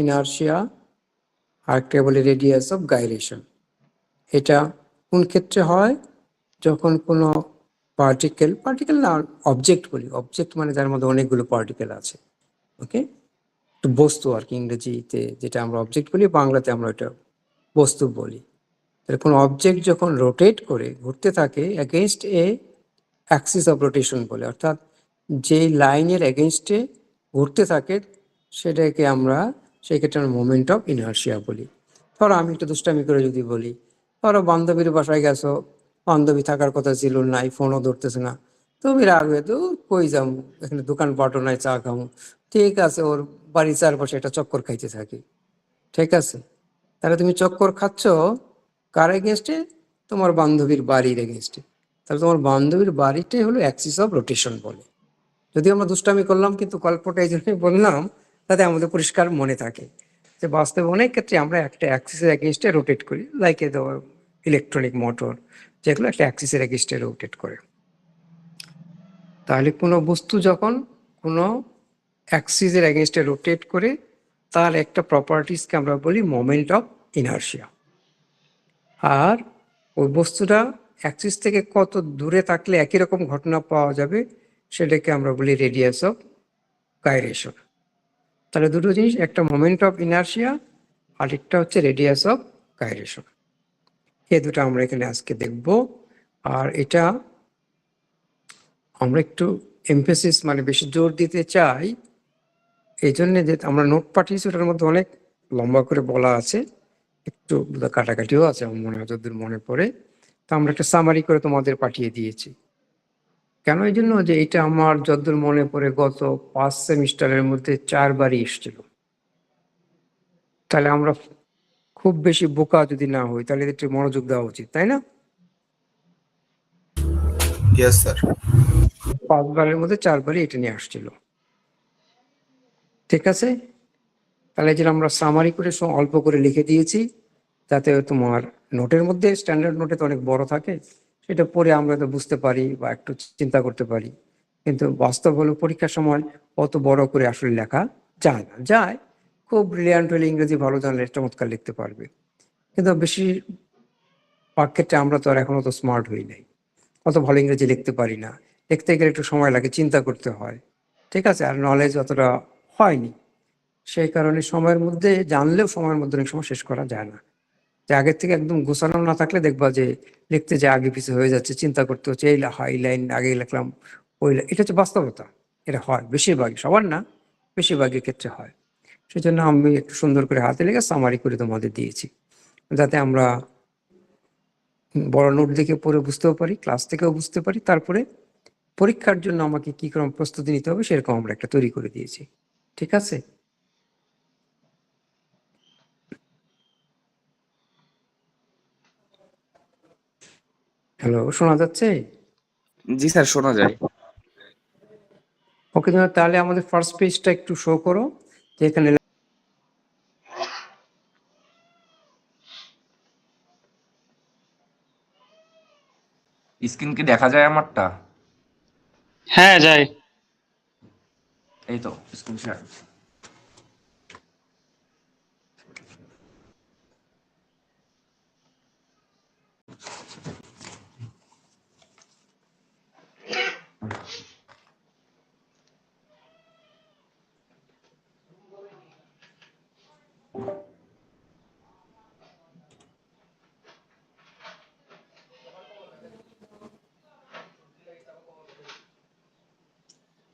Inertia, আরেকটা বলি radius of gyration. এটা কোন ক্ষেত্রে হয়? যখন কোনো পার্টিকেল না, অবজেক্ট বলি, অবজেক্ট মানে যার মধ্যে অনেকগুলো পার্টিকেল আছে, ওকে, তো বস্তু আর কি, ইংরেজিতে যেটা আমরা অবজেক্ট বলি, বাংলাতে আমরা এটা বস্তু বলি। তাহলে কোনো অবজেক্ট যখন রোটেট করে ঘুরতে থাকে against A Axis of rotation বলে, অর্থাৎ যে লাইনের এগেনস্টে ঘুরতে থাকে সেটাকে আমরা সেই ক্ষেত্রে আমরা মোমেন্ট অফ ইনার্শিয়া বলি। ধরো আমি একটু দুষ্টামি করে যদি বলি, ধরো বান্ধবীর বাসায় গেছো, বান্ধবী থাকার কথা ছিল, নাই, ফোনও ধরতেছে না, তুমি রাখবে তো, কই যাবো, এখানে দোকানপাটও নাই, চা খাবো, ঠিক আছে, ওর বাড়ির চারপাশে একটা চক্কর খাইতে থাকি, ঠিক আছে। তাহলে তুমি চক্কর খাচ্ছ কার এগেনস্টে? তোমার বান্ধবীর বাড়ির এগেনস্টে। তাহলে তোমার বান্ধবীর বাড়িটাই হলো অ্যাক্সিস অফ রোটেশন বলে। যদি আমরা দুষ্টামি করলাম, কিন্তু গল্পটা এই জন্যই বললাম তাতে আমাদের পরিষ্কার মনে থাকে যে বাস্তবে অনেক ক্ষেত্রে আমরা একটা অ্যাক্সিসের এগেনস্টে রোটেট করি, লাইক এ ইলেকট্রনিক মোটর, যেগুলো একটা অ্যাক্সিসের এগেনস্টে রোটেট করে। তাহলে কোনো বস্তু যখন কোনো অ্যাক্সিসের এগেনস্টে রোটেট করে, তার একটা প্রপার্টিসকে আমরা বলি মোমেন্ট অফ ইনার্শিয়া। আর ওই বস্তুটা অ্যাক্সিস থেকে কত দূরে থাকলে একই রকম ঘটনা পাওয়া যাবে, সেটাকে আমরা বলি রেডিয়াস অফ গাইরেশন। তাহলে দুটো জিনিস, একটা মোমেন্ট অফ ইনার্শিয়া, আরেকটা হচ্ছে রেডিয়াস অফ গাইরেশন। এই দুটো আমরা এখানে আজকে দেখব। আর এটা আমরা একটু এমফেসিস মানে বেশি জোর দিতে চাই, এই জন্যে যে আমরা নোট পাঠিয়েছি, ওটার মধ্যে অনেক লম্বা করে বলা আছে, একটু কাটাকাটিও আছে আমার মনে হয়, যতদূর মনে পড়ে। তো আমরা একটা সামারি করে তোমাদের পাঠিয়ে দিয়েছি। কেন? এই জন্য যে এটা আমার যতদূর মনে পড়ে গত 5 সেমিস্টারের মধ্যে 4বারই এসেছিল। তাহলে আমরা খুব বেশি বোকা যদি না হই, তাহলে একটু মনোযোগ দেওয়া উচিত, তাই না? Yes sir. 5বারের মধ্যে 4বারই এটা নিয়ে আসছিল, ঠিক আছে। তাহলে যে আমরা সামারি করে অল্প করে লিখে দিয়েছি, যাতে তোমার নোটের মধ্যে, স্ট্যান্ডার্ড নোটে তো অনেক বড় থাকে, সেটা পড়ে আমরা তো বুঝতে পারি বা একটু চিন্তা করতে পারি। কিন্তু বাস্তব হলো পরীক্ষার সময় অত বড় করে আসলে লেখা যায় না, যায় খুব ব্রিলিয়ান্ট হলে, ইংরেজি ভালো জানলে চমৎকার লিখতে পারবে। কিন্তু বেশি ক্ষেত্রে আমরা তো আর এখনো তো স্মার্ট হই নাই, অত ভালো ইংরেজি লিখতে পারি না, লিখতে গেলে একটু সময় লাগে, চিন্তা করতে হয়, ঠিক আছে, আর নলেজ অতটা হয়নি। সেই কারণে সময়ের মধ্যে জানলেও সময়ের মধ্যে অনেক সময় শেষ করা যায় না। যে আগের থেকে একদম গোছানো না থাকলে দেখবা যে লিখতে যে আগে পিছিয়ে হয়ে যাচ্ছে, চিন্তা করতে হচ্ছে, এই হাই লাইন আগে লিখলাম, ওই এটা হচ্ছে বাস্তবতা। এটা হয় বেশিরভাগই, সবার না, বেশিরভাগের ক্ষেত্রে হয়। সেই জন্য আমি একটু সুন্দর করে হাতে লেগে সামারি করে তোমাদের দিয়েছি, যাতে আমরা বড় নোট দেখে পড়ে বুঝতেও পারি, ক্লাস থেকেও বুঝতে পারি, তারপরে পরীক্ষার জন্য আমাকে কি রকম প্রস্তুতি নিতে হবে সেরকম আমরা একটা তৈরি করে দিয়েছি, ঠিক আছে। হ্যালো, শোনা যাচ্ছে? জি স্যার, শোনা যায়। ওকে, তাহলে আমাদের ফার্স্ট পেজটা একটু শো করো, যে এখানে স্ক্রিন কি দেখা যায় আমারটা? হ্যাঁ যায়। এই তো স্ক্রিন শেয়ার।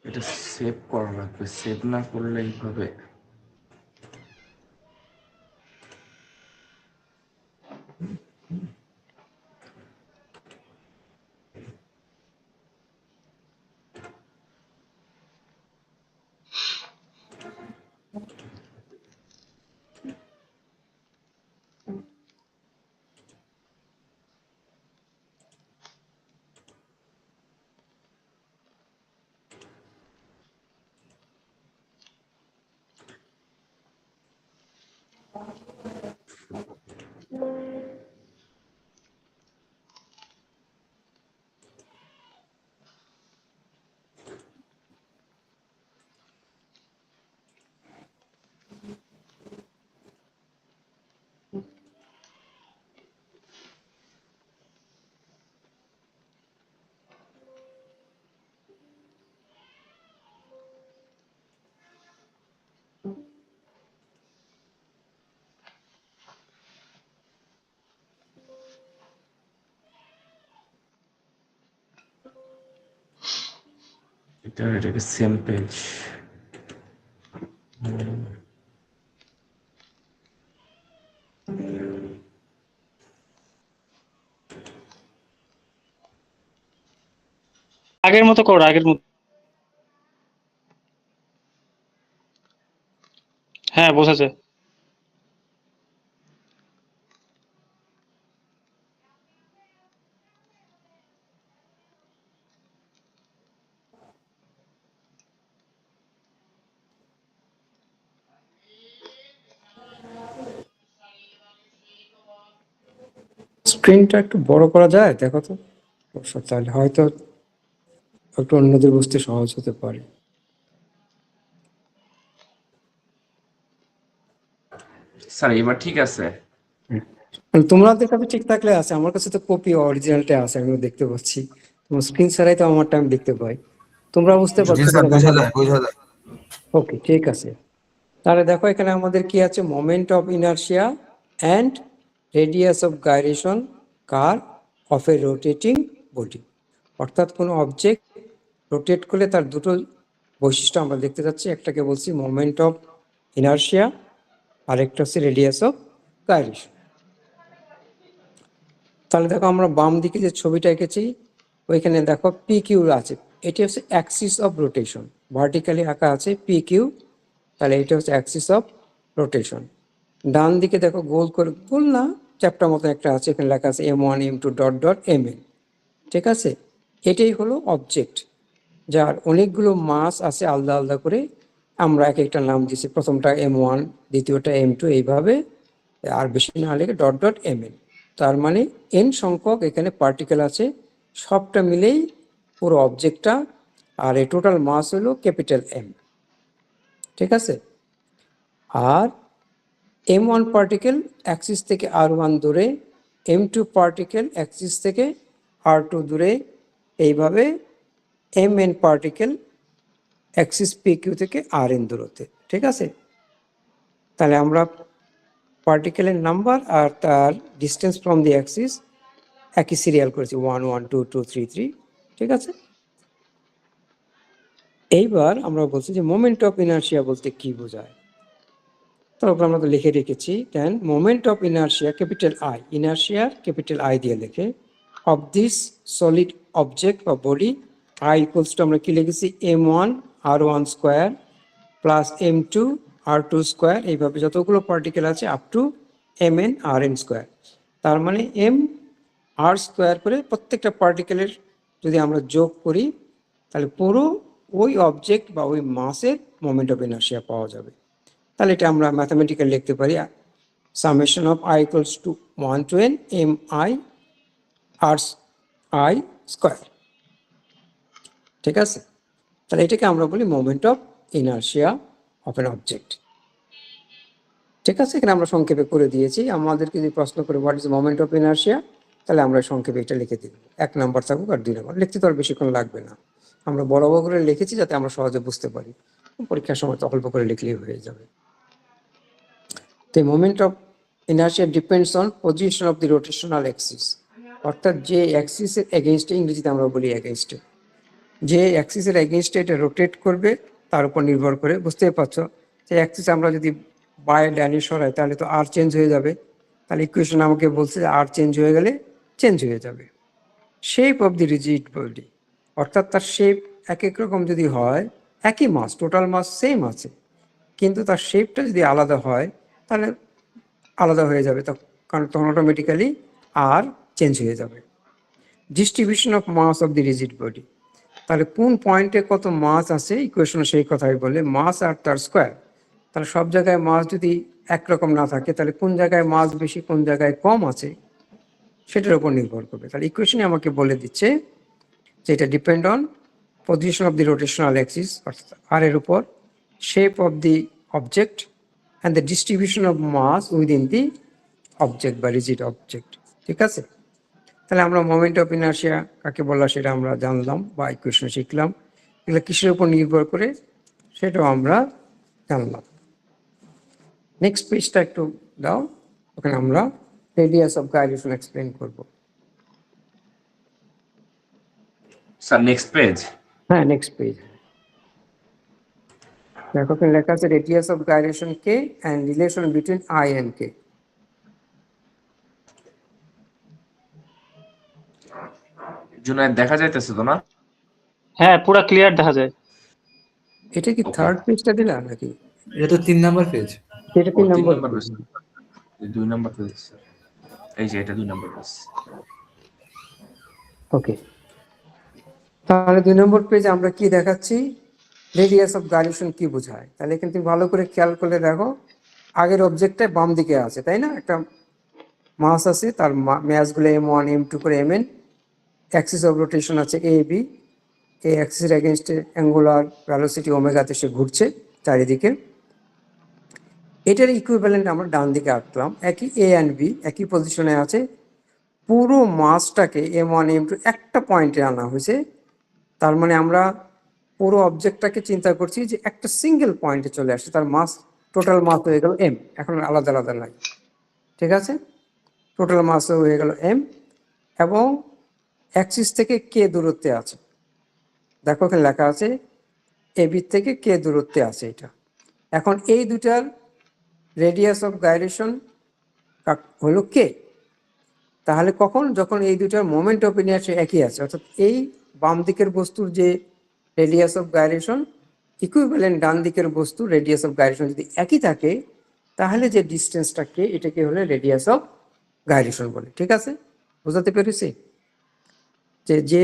এটা সেভ করা লাগবে, সেভ না করলে এইভাবে। এটাকে সেম পেজ। আগের মতো করো, আগের মতো। হ্যাঁ, বোঝাচ্ছে। স্ক্রিনটা একটু বড় করা যায়, দেখো তো। অবশ্য তাহলে হয়তো একটু অন্যদের বুঝতে সহজ হতে পারে। স্যার এবার ঠিক আছে? মানে তোমাদের কাছে ঠিক থাকলে আছে, আমার কাছে তো কপি অরিজিনালটা আছে, আমি দেখতে পাচ্ছি। তোমার স্ক্রিন ছাড়াই তো আমারটা আমি দেখতে পাই। তোমরা বুঝতে জি পারছো স্যার, কিনা বোঝা জানি না। যায় বোঝা যায়। ওকে, ঠিক আছে। তাহলে দেখো এখানে আমাদের কি আছে, moment of inertia and radius of gyration কার অফ এ রোটেটিং বডি। অর্থাৎ কোনো অবজেক্ট রোটেট করলে তার দুটো বৈশিষ্ট্য আমরা দেখতে যাচ্ছি। একটাকে বলছি মোমেন্ট অফ ইনার্শিয়া, আর একটা হচ্ছে রেডিয়াস অফ গাইরেশন। তাহলে দেখো আমরা বাম দিকে যে ছবিটা এঁকেছি, ওইখানে দেখো পি কিউ আছে। এটি হচ্ছে অ্যাক্সিস অফ রোটেশন, ভার্টিক্যালি আঁকা আছে পি কিউ। তাহলে এটা হচ্ছে অ্যাক্সিস অফ রোটেশন। ডান দিকে দেখো গোল করে, গোল না, চ্যাপ্টার মতো একটা আছে, এখানে লেখা আছে M1 M2 dot dot MN। ঠিক আছে, এটাই হলো অবজেক্ট, যার অনেকগুলো মাস আছে আলাদা আলাদা করে। আমরা এক একটা নাম দিচ্ছি, প্রথমটা M1, দ্বিতীয়টা M2, এইভাবে। আর বেশি না লেগে ডট ডট MN। তার মানে n সংখ্যক এখানে পার্টিকেল আছে, সবটা মিলেই পুরো অবজেক্টটা। আর এই টোটাল মাস হলো ক্যাপিটাল M। ঠিক আছে। আর M1 পার্টিকেল অ্যাক্সিস থেকে R1 দূরে, M2 পার্টিকেল অ্যাক্সিস থেকে R2 দূরে, এইভাবে MN পার্টিকেল অ্যাক্সিস PQ থেকে RN দূরত্বে। ঠিক আছে। তাহলে আমরা পার্টিকেলের নাম্বার আর তার ডিস্টেন্স ফ্রম দি অ্যাক্সিস একই সিরিয়াল করেছি, 1 1 2 2 3 3। ঠিক আছে। এইবার আমরা বলছি যে মোমেন্ট অফ ইনার্শিয়া বলতে কি বোঝায়। তারপর আমরা তো লিখে রেখেছি, then moment of inertia capital I, ইনার্শিয়ার ক্যাপিটাল আই দিয়ে লিখে, অফ দিস সলিড অবজেক্ট বা বডি, আই ইকুয়ালস টু আমরা কি লিখেছি, M1 R1 square plus M2 R2 square, এইভাবে যতগুলো পার্টিকেল আছে up to MN RN square. তার মানে M R স্কোয়ার করে প্রত্যেকটা পার্টিকেলের যদি আমরা যোগ করি, তাহলে পুরো ওই অবজেক্ট বা ওই মাসের মোমেন্ট অফ ইনার্শিয়া পাওয়া যাবে। তাহলে এটা আমরা ম্যাথামেটিক্যাল লিখতে পারি, summation of I equals to 1 to n MI R I square. ঠিক আছে। তাহলে এটাকে আমরা বলি moment of inertia of an object. ঠিক আছে, এখানে আমরা সংক্ষেপে করে দিয়েছি। আমাদেরকে যদি প্রশ্ন করে what is moment of inertia, তাহলে আমরা সংক্ষেপে এটা লিখে দিব, 1 নাম্বার থাকুক আর 2 নাম্বার। লিখতে তো আর বেশিক্ষণ লাগবে না, আমরা বড় বড় করে লিখেছি যাতে আমরা সহজে বুঝতে পারি। পরীক্ষার সময় তো অল্প করে লিখলেই হয়ে যাবে। The moment of inertia depends on position of the rotational axis, অর্থাৎ যে অ্যাক্সিসের এগেইনস্টে, ইংরেজিতে আমরা বলি এগেইনস্টে, যে অ্যাক্সিসের এগেইনস্টে এটা রোটেট করবে তার উপর নির্ভর করে। বুঝতেই পারছো যে অ্যাক্সিস আমরা যদি বাই ডাইনে সরাই তাহলে তো আর চেঞ্জ হয়ে যাবে। তাহলে ইকুয়েশন আমাকে বলছে যে আর চেঞ্জ হয়ে গেলে চেঞ্জ হয়ে যাবে। Shape of the rigid body, অর্থাৎ তার শেপ এক এক রকম যদি হয়, একই মাস, টোটাল মাস সেম আছে, কিন্তু তার শেপটা যদি আলাদা হয় তাহলে আলাদা হয়ে যাবে, কারণ তখন অটোমেটিক্যালি আর চেঞ্জ হয়ে যাবে। Distribution of mass of the rigid body, তাহলে কোন পয়েন্টে কত মাস আছে ইকুয়েশনে সেই কথাই বলে, মাস আর তার স্কোয়ার। তাহলে সব জায়গায় মাস যদি একরকম না থাকে, তাহলে কোন জায়গায় মাস বেশি কোন জায়গায় কম আছে সেটার উপর নির্ভর করবে। তাহলে ইকুয়েশনে আমাকে বলে দিচ্ছে যে এটা depend on position of the rotational axis অর্থাৎ আর এর উপর, shape of the object and the distribution of mass within the object বা রিজিড অবজেক্ট। ঠিক আছে। তাহলে আমরা মোমেন্ট অফ ইনার্শিয়া কাকে বলা সেটা আমরা জানলাম বা ইকুয়েশন শিখলাম। এগুলো কিসের উপর নির্ভর করে সেটাও আমরা জানলাম। নেক্সট পেজটা একটু দাও, ওখানে আমরা রেডিয়াস অফ গাইরেশন এক্সপ্লেন করব। Sir next page. হ্যাঁ, নেক্সট পেজ। দেখো এখানে লেখা আছে radius of gyration K and relation between I and K. Junaid দেখা যাইতেছে তো না? হ্যাঁ, পুরা ক্লিয়ার দেখা যায়। এটা কি Okay. থার্ড পেজটা দিলা নাকি? এটা তো 3 নাম্বার পেজ। এটা ও 3 3 নম্বর number page. Page, 2 number page sir. এই যে এটা 2 নাম্বার পেজ। ওকে, তাহলে 2 নম্বর পেজে আমরা কি দেখাচ্ছি, রেডিয়াস অফ গাইরেশন কি বোঝায়। তাহলে এখানে তুমি ভালো করে খেয়াল করলে দেখো আগের অবজেক্টটা বাম দিকে আছে, তাই না? একটা মাস আছে, তার ম্যাসগুলো M1 M2 করে Mn, অ্যাক্সিস অফ রোটেশন আছে এ বি, এই অ্যাক্সিসের এগেনস্টে অ্যাঙ্গুলার ভ্যালোসিটি ওমেগাতে সে ঘুরছে চারিদিকে। এটার ইকুইভ্যালেন্ট আমরা ডান দিকে আঁকলাম, একই এ অ্যান্ড বি একই পজিশনে আছে, পুরো মাসটাকে M1 M2 একটা পয়েন্টে আনা হয়েছে। তার মানে আমরা পুরো অবজেক্টটাকে চিন্তা করছি যে একটা সিঙ্গেল পয়েন্টে চলে আসছে, তার মাস টোটাল মাস হয়ে গেল এম, এখন আলাদা আলাদা নাই, ঠিক আছে? টোটাল মাস হয়ে গেল এম এবং অ্যাক্সিস থেকে কে দূরত্বে আছে, দেখো এখানে লেখা আছে এবি থেকে কে দূরত্বে আছে এটা। এখন এই দুটার রেডিয়াস অফ গাইরেশন হলো কে। তাহলে কখন, যখন এই দুটার মোমেন্ট অফ ইনার্সিয়া একই আছে, অর্থাৎ এই বাম দিকের বস্তুর যে রেডিয়াস অফ গাইরেশন ইকুইভ্যালেন্ট ডান দিকের বস্তুর রেডিয়াস অফ গাইরেশন যদি একই থাকে, তাহলে যে ডিস্টেন্সটা কে, এটাকে হলে রেডিয়াস অফ গাইরেশন বলে। ঠিক আছে, বোঝাতে পেরেছি? যে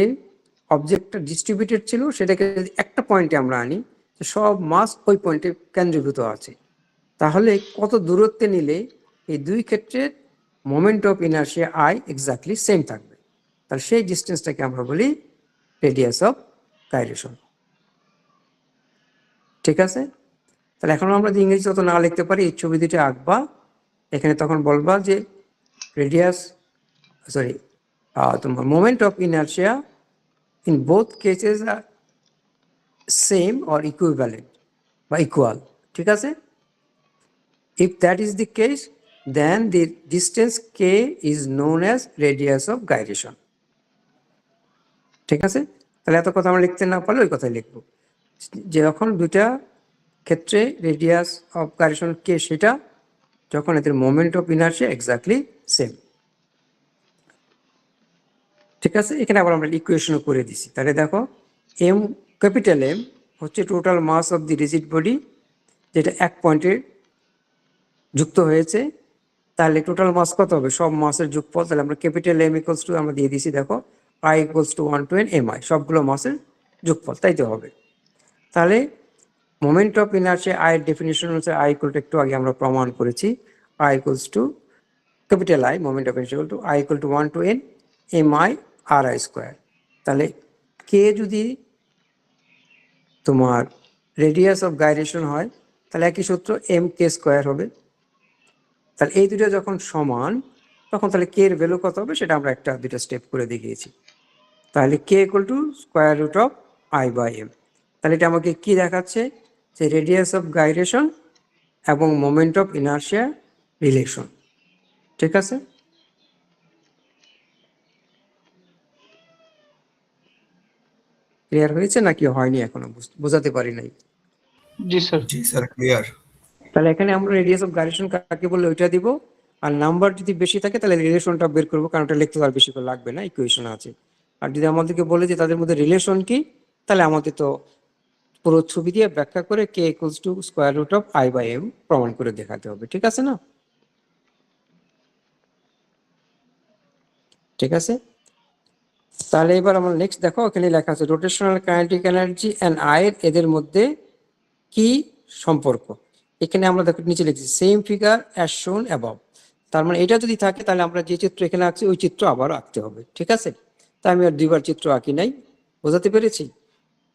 অবজেক্টটা ডিস্ট্রিবিউটেড ছিল সেটাকে যদি একটা পয়েন্টে আমরা আনি, সব মাস ওই পয়েন্টে কেন্দ্রীভূত আছে, তাহলে কত দূরত্বে নিলে এই দুই ক্ষেত্রের moment of inertia I exactly same থাকবে, তাহলে সেই ডিস্টেন্সটাকে আমরা বলি রেডিয়াস অফ গাইরেশন। ঠিক আছে, তাহলে এখন আমরা যদি ইংরেজি যত না লিখতে পারি, এই ছবি দুটো আঁকবা, এখানে তখন বলবা যে রেডিয়াস তোমার moment of inertia in both cases are same or equivalent বা equal, ঠিক আছে? If that is the case, then the distance k is known as radius of gyration. ঠিক আছে, তাহলে এত কথা আমরা লিখতে না পারলে ওই কথাই লিখবো, যে যখন দুটা ক্ষেত্রে রেডিয়াস অফ গাইরেশন কে সেটা, যখন এদের moment of inertia exactly same. ঠিক আছে, এখানে আবার আমরা ইকুয়েশনও করে দিছি। তাহলে দেখো এম, ক্যাপিটাল এম হচ্ছে total mass of the rigid body, যেটা এক পয়েন্টে যুক্ত হয়েছে, তাহলে টোটাল মাস কত হবে, সব মাসের যোগফল। তাহলে আমরা ক্যাপিটাল এম ইকুয়ালস টু আমরা দিয়ে দিছি, দেখো I equals to 1 to n M I, সবগুলো মাসের যোগফল, তাই তো হবে। তাহলে মোমেন্ট অফ ইনার্শিয়া আয়ের ডেফিনিশন হচ্ছে আই ইকুয়াল টু, একটু আগে আমরা প্রমাণ করেছি, I equals to capital I moment of inertia equal to I equal to 1 to n M I R I square. তাহলে কে যদি তোমার রেডিয়াস অফ গাইরেশন হয়, তাহলে একই সূত্র এম কে স্কোয়ার হবে। তাহলে এই দুটো যখন সমান, তখন তাহলে কে এর ভ্যালু কত হবে সেটা আমরা একটা দুটো স্টেপ করে দেখিয়েছি। তাহলে K equal to square root of I by M. তাহলে এটা আমাকে কি দেখাচ্ছে, যে রেডিয়াস অফ গাইরেশন এবং মোমেন্ট অফ ইনার্শিয়া রিলেশন। ঠিক আছে, ক্লিয়ার হয়েছে নাকি হয়নি এখনো, বোঝাতে পারি নাই? জি স্যার। জি স্যার, ক্লিয়ার। তাহলে এখানে আমরা রেডিয়াস অফ গাইরেশন কাকে বললে ওইটা দিব, আর নাম্বার যদি বেশি থাকে তাহলে রিলেশনটা বের করবো, কারণ ওটা লিখতে আর বেশি করে লাগবে না, ইকুয়েশন আছে। আর যদি আমাদেরকে বলে যে তাদের মধ্যে রিলেশন কি, তাহলে আমাদের তো পুরো ছবি দিয়ে ব্যাখ্যা করে K equals to square root of I by M প্রমাণ করে দেখাতে হবে। ঠিক আছে না? ঠিক আছে, তাহলে এবার আমরা নেক্সট দেখো, এখানে লেখা আছে রোটেশনাল কাইনেটিক এনার্জি অ্যান্ড আয়ের এদের মধ্যে কি সম্পর্ক। এখানে আমরা দেখো নিচে লিখছি সেম ফিগার অ্যাজ শোন অ্যাবভ। তার মানে এটা যদি থাকে তাহলে আমরা যে চিত্র এখানে আঁকছি ওই চিত্র আবারও আঁকতে হবে। ঠিক আছে, তাই আমি আর দুইবার চিত্র আঁকি নাই, বোঝাতে পেরেছি?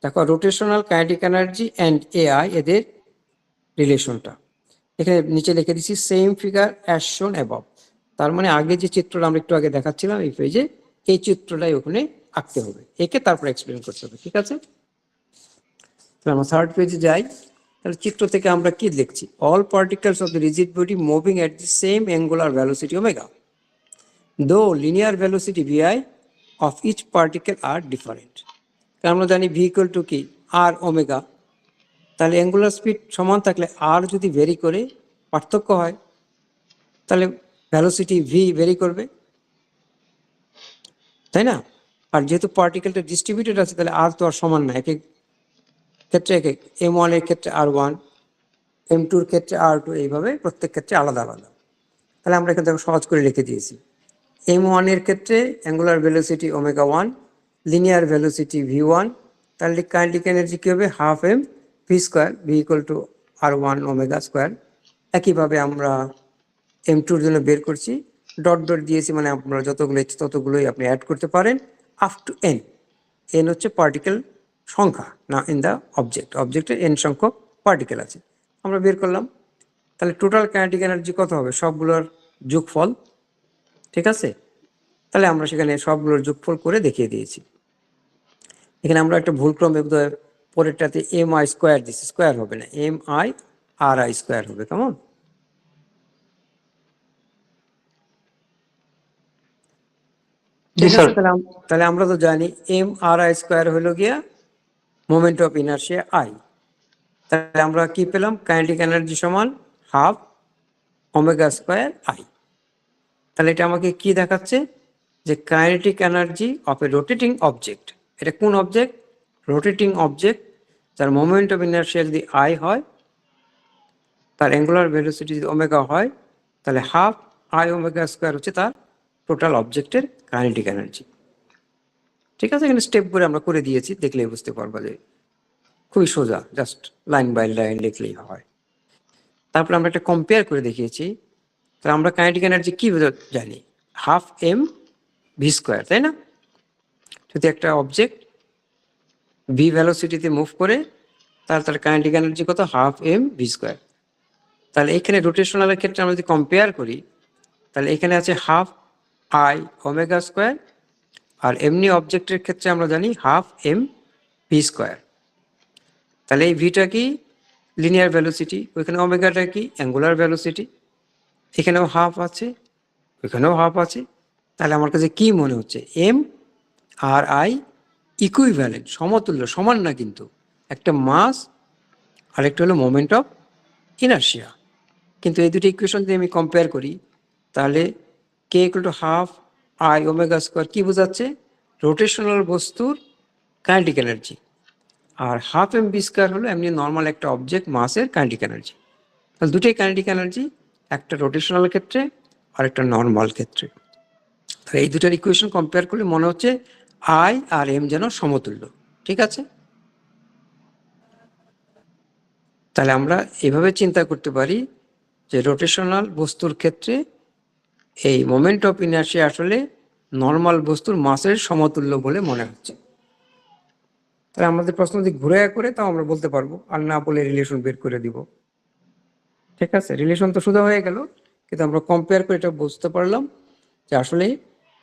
দেখো rotational kinetic energy and AI এদের রিলেশনটা এখানে নিচে লিখে দিচ্ছি সেম ফিগার অ্যাজ শোন অ্যাবভ। তার মানে আগে যে চিত্রটা আমরা একটু আগে দেখাচ্ছিলাম এই পেজে, এই চিত্রটাই ওখানে আঁকতে হবে, একে তারপর এক্সপ্লেন করতে হবে। ঠিক আছে, তাহলে আমরা থার্ড পেজে যাই। তাহলে চিত্র থেকে আমরা কি লিখছি, all particles of the rigid body moving at the same angular velocity omega, though linear velocity VI of each particle are different. আমরা জানি ভি ইকুয়াল টু কি আর ওমেগা, তাহলে অ্যাঙ্গুলার স্পিড সমান থাকলে আর যদি ভেরি করে পার্থক্য হয় তাহলে ভ্যালোসিটি ভি ভেরি করবে, তাই না? আর যেহেতু পার্টিকেলটা ডিস্ট্রিবিউটেড আছে তাহলে আর তো আর সমান না, এক এক ক্ষেত্রে এক এক, m1 এর ক্ষেত্রে r1, m2 এর ক্ষেত্রে r2, এইভাবে প্রত্যেক ক্ষেত্রে আলাদা আলাদা। তাহলে আমরা এখানে সহজ করে লিখে দিয়েছি, m1 এর ক্ষেত্রে angular velocity ω1, linear velocity v1, তাহলে কাইনেটিক এনার্জি কী হবে half m V square, V equal two r1 omega square. একইভাবে আমরা m2 এর জন্য বের করছি, ডট ডট দিয়েছি, মানে আপনারা যতগুলো ইচ্ছে ততগুলোই আপনি অ্যাড করতে পারেন আপ টু n। n হচ্ছে পার্টিকেল সংখ্যা, না ইন দ্য অবজেক্ট, অবজেক্টে n সংখ্যক পার্টিকেল আছে, আমরা বের করলাম। তাহলে টোটাল কাইনেটিক এনার্জি কত হবে, সবগুলোর যোগফল, ঠিক আছে? তাহলে আমরা সেখানে সবগুলোর যোগফল করে দেখিয়ে দিয়েছি। এখানে আমরা একটা ভুলক্রমে পরেরটাতে এম আই স্কোয়ার দিচ্ছি, স্কোয়ার হবে না, M I R I square হবে, কেমন? জি স্যার। তাহলে আমরা তো জানি এম আর আই স্কোয়ার হলো গিয়া মোমেন্ট অফ ইনার্শিয়া আই। তাহলে আমরা কি পেলাম, কাইনেটিক এনার্জি সমান হাফ ওমেগা স্কোয়ার আই। তাহলে এটা আমাকে কি দেখাচ্ছে, যে kinetic energy of a rotating object, এটা কোন অবজেক্ট, রোটেটিং অবজেক্ট, যার মোমেন্ট অফ ইনার্শিয়া যদি আই হয়, তার অ্যাঙ্গুলার ভেলোসিটি যদি ওমেগা হয়, তাহলে হাফ আই ওমেগা স্কোয়ার হচ্ছে তার টোটাল অবজেক্টের কাইনেটিক এনার্জি। ঠিক আছে, এখানে স্টেপ করে আমরা করে দিয়েছি, দেখলেই বুঝতে পারবা যে খুবই সোজা, জাস্ট লাইন বাই লাইন লিখলেই হয়। তারপর আমরা একটা কম্পেয়ার করে দেখিয়েছি। তাহলে আমরা কাইনেটিক এনার্জি কি জানি, হাফ এম ভি স্কোয়ার, তাই না? যদি একটা অবজেক্ট ভি ভ্যালোসিটিতে মুভ করে তাহলে তার কাইনেটিক এনার্জি কত, হাফ এম ভি স্কোয়ার। তাহলে এখানে রোটেশনালের ক্ষেত্রে আমরা যদি কম্পেয়ার করি, তাহলে এখানে আছে হাফ আই ওমেগা স্কোয়ার, আর এমনি অবজেক্টের ক্ষেত্রে আমরা জানি হাফ এম ভি স্কোয়ার। তাহলে এই ভিটা কি লিনিয়ার ভ্যালোসিটি, ওইখানে ওমেগাটা কি অ্যাঙ্গুলার ভ্যালোসিটি, এখানেও হাফ আছে ওইখানেও হাফ আছে। তাহলে আমার কাছে কি মনে হচ্ছে, এম আর আই ইকুইভ্যালেন্ট, সমতুল্য, সমান না কিন্তু, একটা মাস আর একটা হলো মোমেন্ট অফ ইনার্শিয়া। কিন্তু এই দুটো ইকুয়েশন যদি আমি কম্পেয়ার করি, তাহলে K equal to half I omega square কি বোঝাচ্ছে, রোটেশনাল বস্তুর কাইনেটিক এনার্জি, আর হাফ এম বি স্কোয়ার হলো এমনি নর্মাল একটা অবজেক্ট মাসের কাইনেটিক এনার্জি। তাহলে দুটোই কাইনেটিক এনার্জি, একটা রোটেশনাল ক্ষেত্রে আর একটা নর্মাল ক্ষেত্রে। তাহলে এই দুটার ইকুয়েশন কম্পেয়ার করলে মনে হচ্ছে আই আর এম যেন সমতুল্য, ঠিক আছে? তাহলে আমরা এভাবে চিন্তা করতে পারি যে রোটেশনাল বস্তুর ক্ষেত্রে এই মোমেন্ট অফ ইনার্শিয়া আসলে নর্মাল বস্তুর মাসের সমতুল্য বলে মনে হচ্ছে। তাহলে আমাদের প্রশ্ন যদি ঘুরে করে তাও আমরা বলতে পারবো, আর না বলে রিলেশন বের করে দিব। ঠিক আছে, রিলেশন তো সোজা হয়ে গেল, কিন্তু আমরা কম্পেয়ার করে এটা বুঝতে পারলাম যে আসলে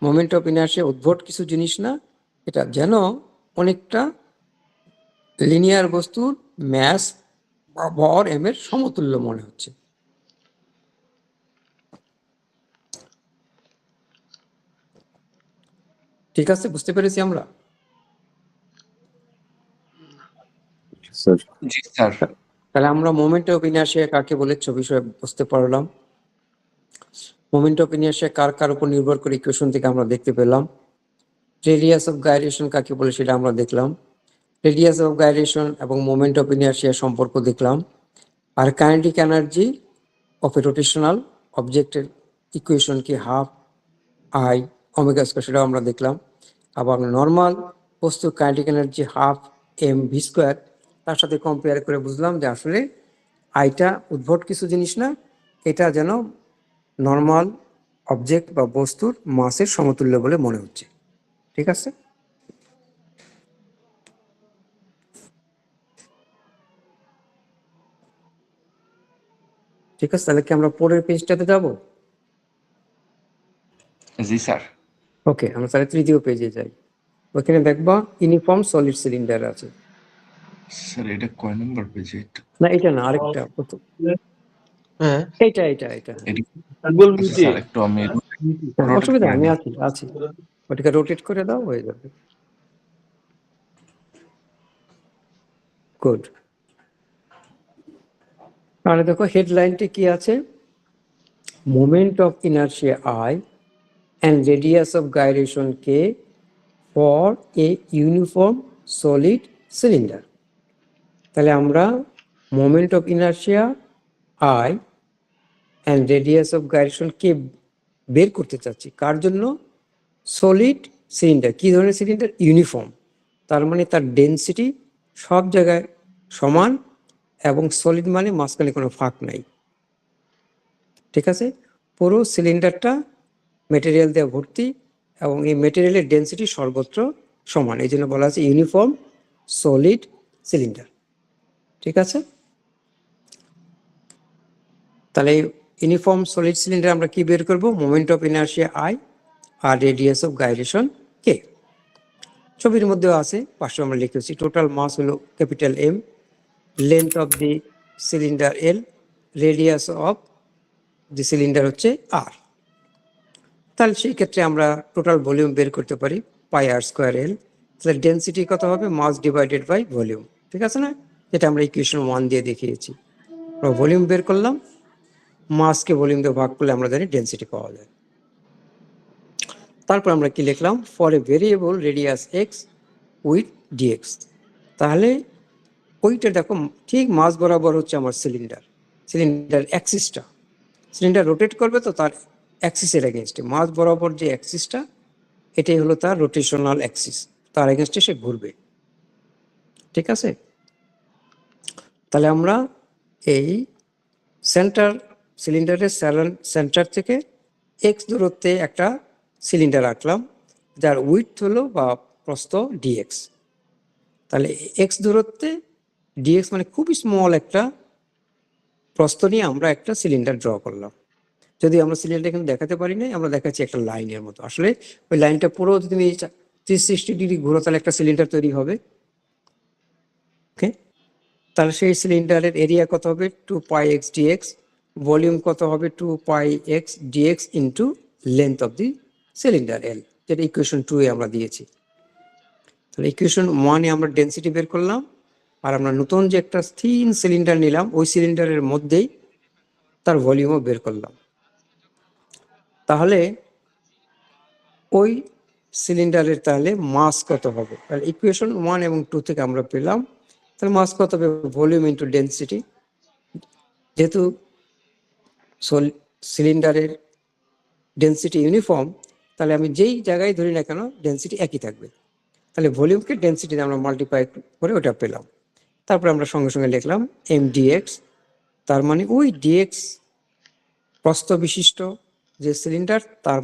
মোমেন্ট অফ ইনার্শিয়া উদ্ভট কিছু জিনিস না, এটা যেন অনেকটা লিনিয়ার বস্তুর ম্যাস বা ভর এম এর সমতুল্য মনে হচ্ছে। ঠিক আছে, বুঝতে পেরেছি আমরা? জি স্যার। তাহলে আমরা মোমেন্ট অফ ইনার্শিয়া কাকে বলে বিষয়ে বুঝতে পারলাম। মোমেন্ট অফ ইনার্শিয়া কার কার উপর নির্ভর করে ইকুয়েশন থেকে আমরা দেখতে পেলাম। রেডিয়াস অফ গাইরেশন কাকে বলে সেটা আমরা দেখলাম। রেডিয়াস অফ গাইরেশন এবং মোমেন্ট অফ ইনার্শিয়া সম্পর্ক দেখলাম। আর kinetic energy of a rotational অবজেক্টের ইকুয়েশন কি হাফ আই ওমেগা স্কয়ার, সেটাও আমরা দেখলাম। আবার নর্মাল বস্তুর kinetic energy half M V square, তার সাথে কম্পেয়ার করে বুঝলাম যে আসলে আইটা উদ্ভট কিছু জিনিস না, এটা যেন নর্মাল অবজেক্ট বা বস্তুর মাসের সমতুল্য বলে মনে হচ্ছে। ঠিক আছে, ঠিক আছে। তাহলে কি আমরা পরের পেজটাতে যাব? জি স্যার। ওকে, আমরা তাহলে তৃতীয় পেজে যাই। ওখানে দেখবা ইউনিফর্ম সলিড সিলিন্ডার আছে। স্যার এটা কয় নম্বর পেজে? না এটা না, আরেকটা হ্যাঁ এটা এটা এটা স্যার একটু আমি অসুবিধা, আমি আছি আছি, ওটাকে রোটেট করে দাও, হয়ে যাবে। গুড। তাহলে দেখো হেডলাইনটি কি আছে, moment of inertia I and radius of gyration K for a uniform solid cylinder। তাহলে আমরা moment of inertia I and radius of gyration K বের করতে চাচ্ছি, কার জন্য? Solid cylinder. কি ধরনের সিলিন্ডার? ইউনিফর্ম, তার মানে তার ডেন্সিটি সব জায়গায় সমান এবং সলিড মানে মাঝখানে কোনো ফাঁক নাই। ঠিক আছে, পুরো সিলিন্ডারটা মেটেরিয়াল দিয়ে ভর্তি এবং এই মেটেরিয়ালের ডেন্সিটি সর্বত্র সমান, এই জন্য বলা আছে ইউনিফর্ম সলিড সিলিন্ডার। ঠিক আছে, তাহলে ইউনিফর্ম সলিড সিলিন্ডার আমরা কি বের করব? মোমেন্ট অফ ইনার্শিয়া I আর রেডিয়াস অফ গাইরেশন K। ছবির মধ্যেও আছে, পাশে আমরা লিখেছি টোটাল মাস হলো capital M, length of the cylinder L, radius of the cylinder হচ্ছে R। তাহলে সেই ক্ষেত্রে আমরা টোটাল ভলিউম বের করতে পারি পাই R স্কোয়ার L। তাহলে ডেন্সিটি কত হবে? মাস ডিভাইডেড বাই ভলিউম। ঠিক আছে না, যেটা আমরা ইকুয়েশন 1 দিয়ে দেখিয়েছি। আমরা ভলিউম বের করলাম, মাসকে ভলিউম দিয়ে ভাগ করলে আমরা জানি ডেন্সিটি পাওয়া যায়। তারপর আমরা কি লিখলাম? For a variable radius X with DX. তাহলে ওইটা দেখো ঠিক মাস বরাবর হচ্ছে আমার সিলিন্ডার অ্যাক্সিসটা। সিলিন্ডার রোটেট করবে তো তার অ্যাক্সিসের এগেনস্টে, মাস বরাবর যে অ্যাক্সিসটা এটাই হলো তার রোটেশনাল অ্যাক্সিস, তার এগেনস্টে সে ঘুরবে। ঠিক আছে, তাহলে আমরা এই সিলিন্ডারের সেন্টার থেকে এক্স দূরত্বে একটা সিলিন্ডার রাখলাম, যার উইডথ হলো বা প্রস্থ ডিএক্স। তাহলে এক্স দূরত্বে ডিএক্স মানে খুবই স্মল একটা প্রস্থ নিয়ে আমরা একটা সিলিন্ডার ড্র করলাম। যদি আমরা সিলিন্ডার এখানে দেখাতে পারি না, আমরা দেখাচ্ছি একটা লাইনের মতো। আসলে ওই লাইনটা পুরো যদি তুমি 360 ডিগ্রি ঘুরো তাহলে একটা সিলিন্ডার তৈরি হবে। ওকে, তাহলে সেই সিলিন্ডারের এরিয়া কত হবে? 2πx dx, ভলিউম কত হবে? 2πx dx into length of the cylinder L, যেটা ইকুয়েশন 2 এ আমরা দিয়েছি। তাহলে ইকুয়েশন 1 এ আমরা ডেন্সিটি বের করলাম, আর আমরা নতুন যে একটা থিন সিলিন্ডার নিলাম ওই সিলিন্ডারের মধ্যেই তার ভলিউমও বের করলাম। তাহলে ওই সিলিন্ডারের তাহলে মাস কত হবে? তাহলে ইকুয়েশন 1 এবং 2 থেকে আমরা পেলাম তাহলে মাস কত হবে? Volume into density. যেহেতু সিলিন্ডারের ডেন্সিটি ইউনিফর্ম, তাহলে আমি যেই জায়গায় ধরি না কেন ডেন্সিটি একই থাকবে। তাহলে ভলিউমকে ডেন্সিটি আমরা মাল্টিপ্লাই করে ওটা পেলাম। তারপরে আমরা সঙ্গে সঙ্গে লিখলাম এম ডিএক্স, তার মানে ওই ডিএক্স প্রস্থ বিশিষ্ট যে সিলিন্ডার তার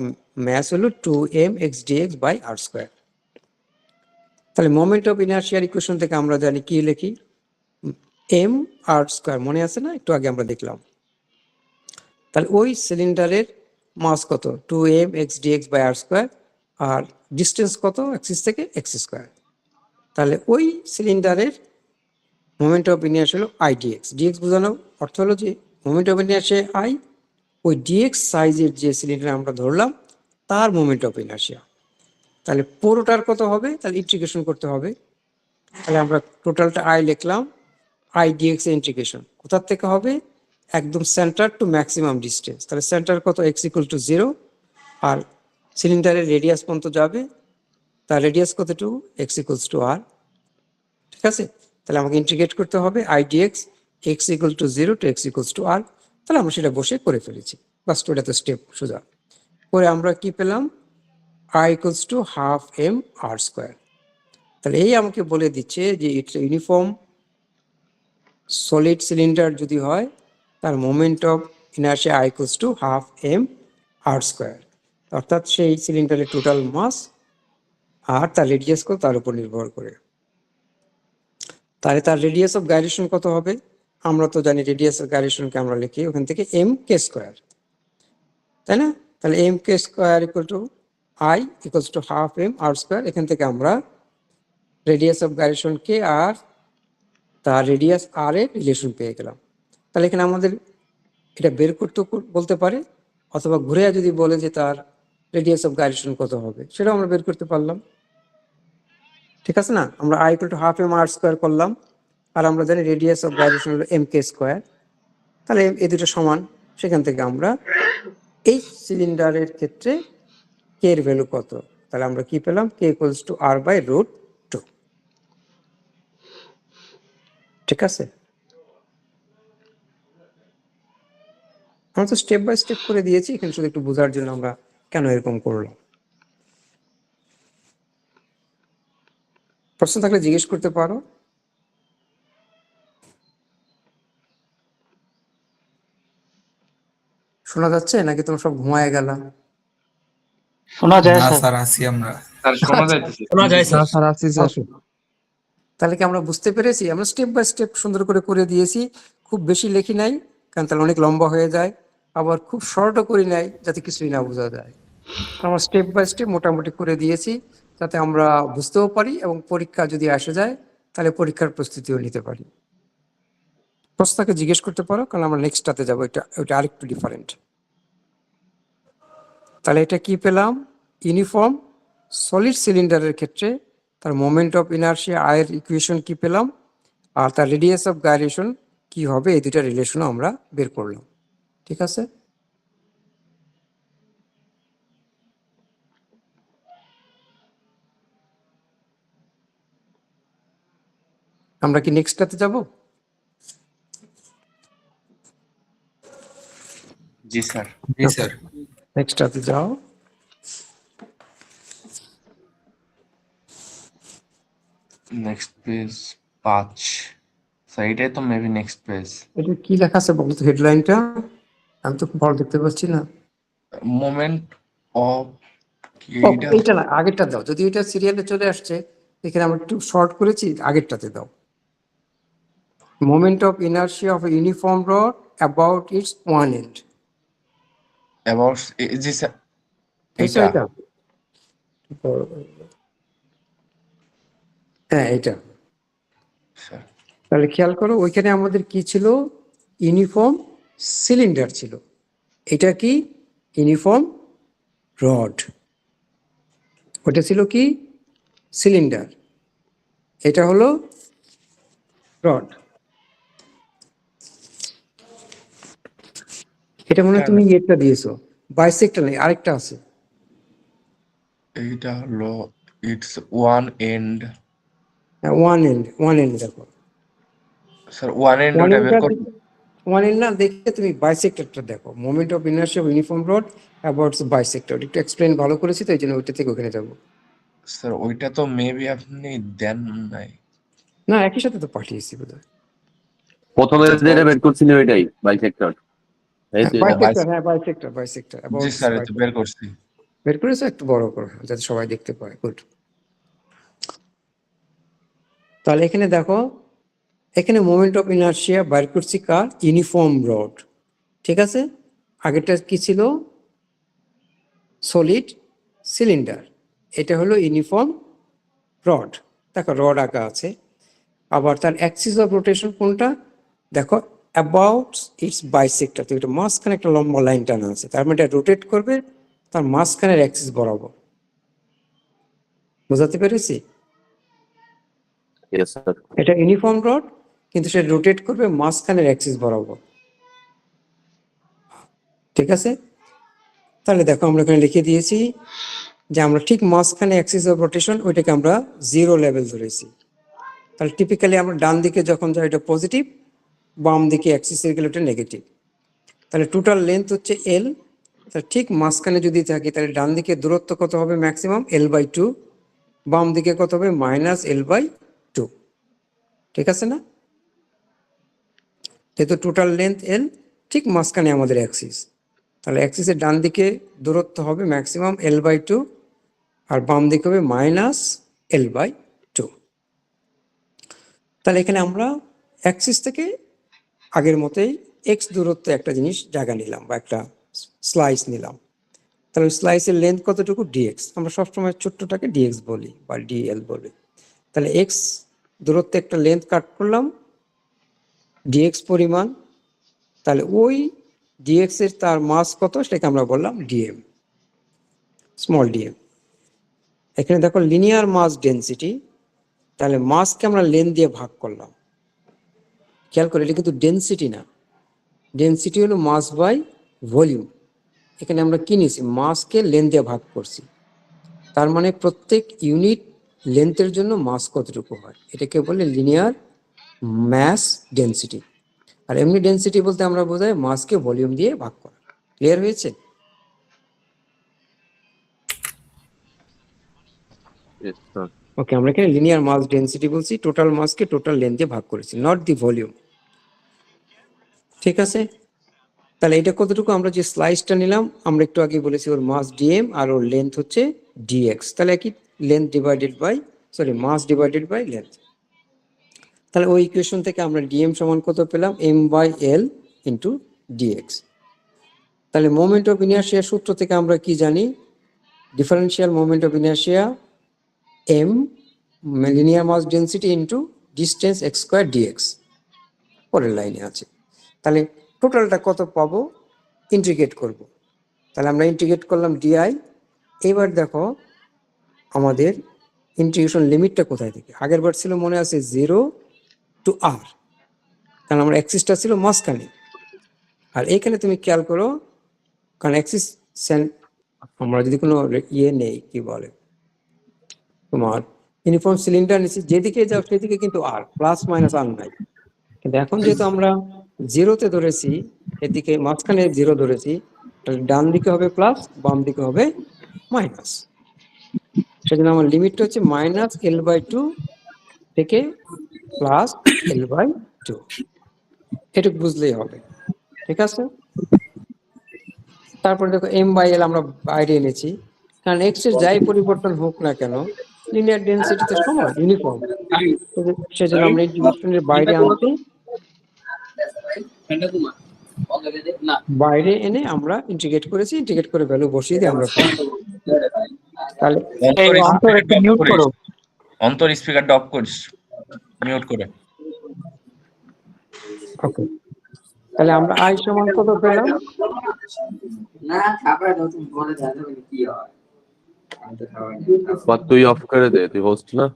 ম্যাস হলো 2mx dx by r square. তাহলে মোমেন্ট অফ ইনার্শিয়ার ইকুয়েশন থেকে আমরা জানি কি লিখি? m r স্কোয়ার, মনে আছে না? একটু আগে আমরা দেখলাম। তাহলে ওই সিলিন্ডারের মাস কত? 2mx dx by r square, আর ডিস্টেন্স কত অ্যাক্সিস থেকে? x square. তাহলে ওই সিলিন্ডারের মোমেন্ট অফ ইনার্শিয়া হলো i dx। dx বোঝানোর অর্থ হলো যে মোমেন্ট অফ ইনার্শিয়া i, ওই ডিএক্স সাইজের যে সিলিন্ডার আমরা ধরলাম তার মোমেন্ট অফ ইনার্শিয়া। তাহলে পুরোটার কত হবে? তাহলে ইন্টিগ্রেশন করতে হবে। তাহলে আমরা টোটালটা আই লিখলাম, আই ডিএক্স এর ইন্টিগ্রেশন কোথার থেকে হবে? একদম সেন্টার টু ম্যাক্সিমাম ডিস্টেন্স। তাহলে সেন্টার কত? এক্স ইকুয়াল টু 0, আর সিলিন্ডারের রেডিয়াস পর্যন্ত যাবে, তার রেডিয়াস কতটুকু? X equals to R. ঠিক আছে, তাহলে আমাকে ইন্টিগ্রেট করতে হবে I DX X equal to 0 to X equals to R. তাহলে আমরা সেটা বসে করে ফেলেছি, বাস ওটা তো স্টেপ সোজা করে আমরা কি পেলাম? I equals to half M R square. তাহলে এই আমাকে বলে দিচ্ছে যে ইটস ইউনিফর্ম সলিড সিলিন্ডার যদি হয় তার moment of inertia I equals to half M R square, অর্থাৎ সেই সিলিন্ডারের টোটাল মাস আর তার রেডিয়াস কত তার উপর নির্ভর করে। তাহলে তার রেডিয়াস অফ গাইরেশন কত হবে? আমরা তো জানি রেডিয়াস অফ গাইরেশনকে আমরা লিখি ওখান থেকে এম কে স্কোয়ার, তাই না? তাহলে M K square equal to I equals to half M R square. এখান থেকে আমরা রেডিয়াস অফ গাইরেশন কে আর তার রেডিয়াস আর এর রিলেশন পেয়ে গেলাম। তাহলে এখানে আমাদের এটা বের করতে বলতে পারে, অথবা ঘুরে যদি বলে যে তার রেডিয়াস অফ গাইরেশন কত হবে সেটাও আমরা বের করতে পারলাম। ঠিক আছে না, আমরা I equal to half M R square করলাম, আর আমরা জানি রেডিয়াস অফ গাইরেশন হলো এম কে স্কোয়ার। তাহলে এই দুটো সমান, সেখান থেকে আমরা এই সিলিন্ডারের ক্ষেত্রে কে এর ভ্যালু কত, তাহলে আমরা কি পেলাম, K equals to R by root 2। ঠিক আছে, আমরা তো স্টেপ বাই স্টেপ করে দিয়েছি, এখানে শুধু একটু বোঝার জন্য আমরা কেন এরকম করলাম। প্রশ্ন থাকলে জিজ্ঞেস করতে পারো। শোনা যাচ্ছে নাকি তোমরা সব ঘুমায় গেলা? শোনা যায় না স্যার। স্যার আছি আমরা। স্যার শোনা যাইতেছে। শোনা যায় স্যার। স্যার আসছি স্যার। Okay. তাহলে কি আমরা বুঝতে পেরেছি? আমরা স্টেপ বাই স্টেপ সুন্দর করে দিয়েছি, খুব বেশি লেখি নাই কারণ তাহলে অনেক লম্বা হয়ে যায়, আবার খুব শর্টও করি নাই যাতে কিছুই না বোঝা যায়। আমরা স্টেপ বাই স্টেপ মোটামুটি করে দিয়েছি যাতে আমরা বুঝতেও পারি এবং পরীক্ষা যদি আসে যায় তাহলে পরীক্ষার প্রস্তুতিও নিতে পারি। প্রশ্নকে জিজ্ঞেস করতে পারো, কারণ আমরা নেক্সটটাতে যাবো, ওটা আরেকটু ডিফারেন্ট। তাহলে এটা কি পেলাম, ইউনিফর্ম সলিড সিলিন্ডারের ক্ষেত্রে তার মোমেন্ট অফ ইনার্শিয়া আয়ের ইকুয়েশন কি পেলাম, আর তার রেডিয়াস অফ গাইরেশন কি হবে, এই দুটা রিলেশনও আমরা বের করলাম। ঠিক আছে, আমরা কি নেক্সটটাতে যাব? জি স্যার। জি স্যার। নেক্সটটাতে যাও। Next page 5। স্যার এটাই তো মেবি নেক্সট পেজ। এটা কি লেখা আছে বলতো, হেডলাইনটা আমি তো খুব ভালো দেখতে পাচ্ছি না। মোমেন্ট অফ ও, এইটা এইটা না, আগেরটা দাও, যদি এটা সিরিয়ালে চলে আসছে, এখানে আমরা একটু শর্ট করেছি, আগেরটাতে দাও। Moment of inertia of uniform rod about its one end. About, জি স্যার এটা এইটা। হ্যাঁ এটা। স্যার তাহলে খেয়াল করো, ওইখানে আমাদের কি ছিল, ইউনিফর্ম সিলিন্ডার ছিল, এটা কি ইউনিফর্ম রড, ওটা ছিল কি সিলিন্ডার, এটা হলো রড। এটা মনে হয় তুমি এটা দিয়েছো, বাইসেক্টর নেই, আরেকটা আছে। এইটা হলো its one end. One end দেখো, স্যার ওয়ান এন্ড ওয়ান ওটা বের এন্ডটা কর। ওয়ান এন্ড না দেখে তুমি বাইসেক্টরটা দেখো, moment of inertia of uniform rod about bisector, একটু এক্সপ্লেন ভালো করেছি তো এই জন্য ওইটা থেকে ওখানে যাবো। স্যার ওইটা তো মেবি আপনি দেন নাই। না, একই সাথে তো পাঠিয়েছি বোধহয়। প্রথমে যেটা বের করছিল ওইটাই বাইসেক্টর, এই তো এটা। বাইসেক্টর, হ্যাঁ বাইসেক্টর জি অ্যাবাউট স্যার এই তো বের করছি। বের করেছো, একটু বড় করো যাতে সবাই দেখতে পায়। গুড। তাহলে এখানে দেখো, এখানে মোমেন্ট অফ ইনার্শিয়া বাইর করছি কার, ইউনিফর্ম রড। ঠিক আছে, আগেরটা কি ছিল, সলিড সিলিন্ডার, এটা হলো ইউনিফর্ম রড। দেখো রড আঁকা আছে, আবার তার অ্যাক্সিস অফ রোটেশন কোনটা, দেখো অ্যাবাউট ইটস বাইসেক্টর, তো এটা মাঝখানে একটা লম্বা লাইন টানা আছে, তার মানে এটা রোটেট করবে তার মাঝখানের অ্যাক্সিস বরাবর। বোঝাতে পেরেছি? Yes, sir. এটা ইউনিফর্ম রড, কিন্তু সে রোটেট করবে মাঝখানের অ্যাক্সিস বরাবর। ঠিক আছে, তাহলে দেখো আমরা এখানে লিখে দিয়েছি যে আমরা ঠিক মাঝখানে অ্যাক্সিস অফ রোটেশন ওইটাকে আমরা জিরো লেভেল ধরেছি। তাহলে টিপিক্যালি আমরা ডান দিকে যখন যাই এটা পজিটিভ, বাম দিকে অ্যাক্সিসের গেলে ওটা নেগেটিভ। তাহলে টোটাল লেন্থ হচ্ছে এল, তাহলে ঠিক মাঝখানে যদি থাকি তাহলে ডান দিকে দূরত্ব কত হবে, ম্যাক্সিমাম L/2, বাম দিকে কত হবে, -L/2। ঠিক আছে না, যেহেতু টোটাল লেন্থ এল, ঠিক মাঝখানে আমাদের অ্যাক্সিস, তাহলে অ্যাক্সিসের ডান দিকে দূরত্ব হবে ম্যাক্সিমাম L/2 আর বাম দিকে হবে -L/2। তাহলে এখানে আমরা অ্যাক্সিস থেকে আগের মতোই এক্স দূরত্বে একটা জিনিস জায়গা নিলাম বা একটা স্লাইস নিলাম। তাহলে স্লাইসের লেন্থ কতটুকু, ডিএক্স, আমরা সবসময় ছোট্টটাকে ডিএক্স বলি বা ডিএল বলি। তাহলে এক্স দূরত্বে একটা লেন্থ কাট করলাম ডিএক্স পরিমাণ, তাহলে ওই ডিএক্স এর তার মাস কত সেটাকে আমরা বললাম ডিএম, স্মল ডিএম। এখানে দেখো লিনিয়ার মাস ডেন্সিটি, তাহলে মাসকে আমরা লেন্থ দিয়ে ভাগ করলাম। খেয়াল করে এটা কিন্তু ডেন্সিটি না, ডেন্সিটি হলো মাস বাই ভলিউম। এখানে আমরা কি নিয়েছি, মাসকে লেন্থ দিয়ে ভাগ করছি, তার মানে প্রত্যেক ইউনিট লেন্থের জন্য মাস কতটুকু হয়, এটাকে বলে লিনিয়ার ম্যাস ডেন্সিটি। আর এমনি ডেন্সিটি বলতে আমরা বোঝাই মাসকে ভলিউম দিয়ে ভাগ করা। ক্লিয়ার হয়েছে? Yes, sir. ওকে, আমরা এখানে লিনিয়ার মাস ডেন্সিটি বলছি, টোটাল মাসকে টোটাল লেন্থ দিয়ে ভাগ করেছি, নট দি ভলিউম। ঠিক আছে, তাহলে এটা কতটুকু, আমরা যে স্লাইসটা নিলাম আমরা একটু আগে বলেছি ওর মাস ডিএম আর ওর লেন্থ হচ্ছে ডিএক্স, তাহলে কি length divided by mass divided by length. তাহলে ওই ইকুয়েশন থেকে আমরা ডিএম সমান কত পেলাম, M by L into DX. তাহলে মোমেন্ট অফ ইনার্শিয়া সূত্র থেকে আমরা কি জানি, differential moment of inertia M linear mass density into distance X square DX, পরের লাইনে আছে। তাহলে টোটালটা কত পাবো, ইন্টিগ্রেট করব। তাহলে আমরা ইন্টিগ্রেট করলাম ডিআই। এবার দেখো আমাদের ইন্টিগ্রেশন লিমিটটা কোথায় থেকে, আগের বার ছিল মনে আছে 0 টু আর, কারণ আমরা অ্যাক্সিসটা ছিল মাঝখানে। আর এইখানে তুমি খেয়াল করো, কারণ অ্যাক্সিস আমরা যদি কোনো ইয়ে নেই, কি বলে তোমার ইউনিফর্ম সিলিন্ডার নিচ্ছি, যেদিকে যাও সেদিকে কিন্তু আর প্লাস মাইনাস আর নাই। কিন্তু এখন যেহেতু আমরা জিরোতে ধরেছি, এদিকে মাঝখানে 0 ধরেছি, তাহলে ডান দিকে হবে প্লাস, বাম দিকে হবে মাইনাস। সেজন্য আমার লিমিটটা হচ্ছে -L/2 থেকে +L/2, এটুকু বুঝলেই হবে। ঠিক আছে, তারপরে দেখো m/l আমরা বাইরে এনেছি, কারণ x এর যাই পরিবর্তন হোক না কেন লিনিয়ার ডেন্সিটি তো সমান, ইউনিফর্ম। সেজন্য আমরা ইন্টিগ্রেশনের বাইরে আনতে, বাইরে এনে আমরা ইন্টিগ্রেট করেছি, ইন্টিগ্রেট করে ভ্যালু বসিয়ে দিয়ে আমরা তাহলে এই অন্তর একটু মিউট করো। অন্তর স্পিকারটা অফ করিস, মিউট করে। ওকে, তাহলে আমরা আই সমান কত পেলাম, না খাবার দাও, তুমি বলে দাও কি হয়। আমি তো খাবার নেই। বা তুই অফ করে দে, তুই হোস্ট না।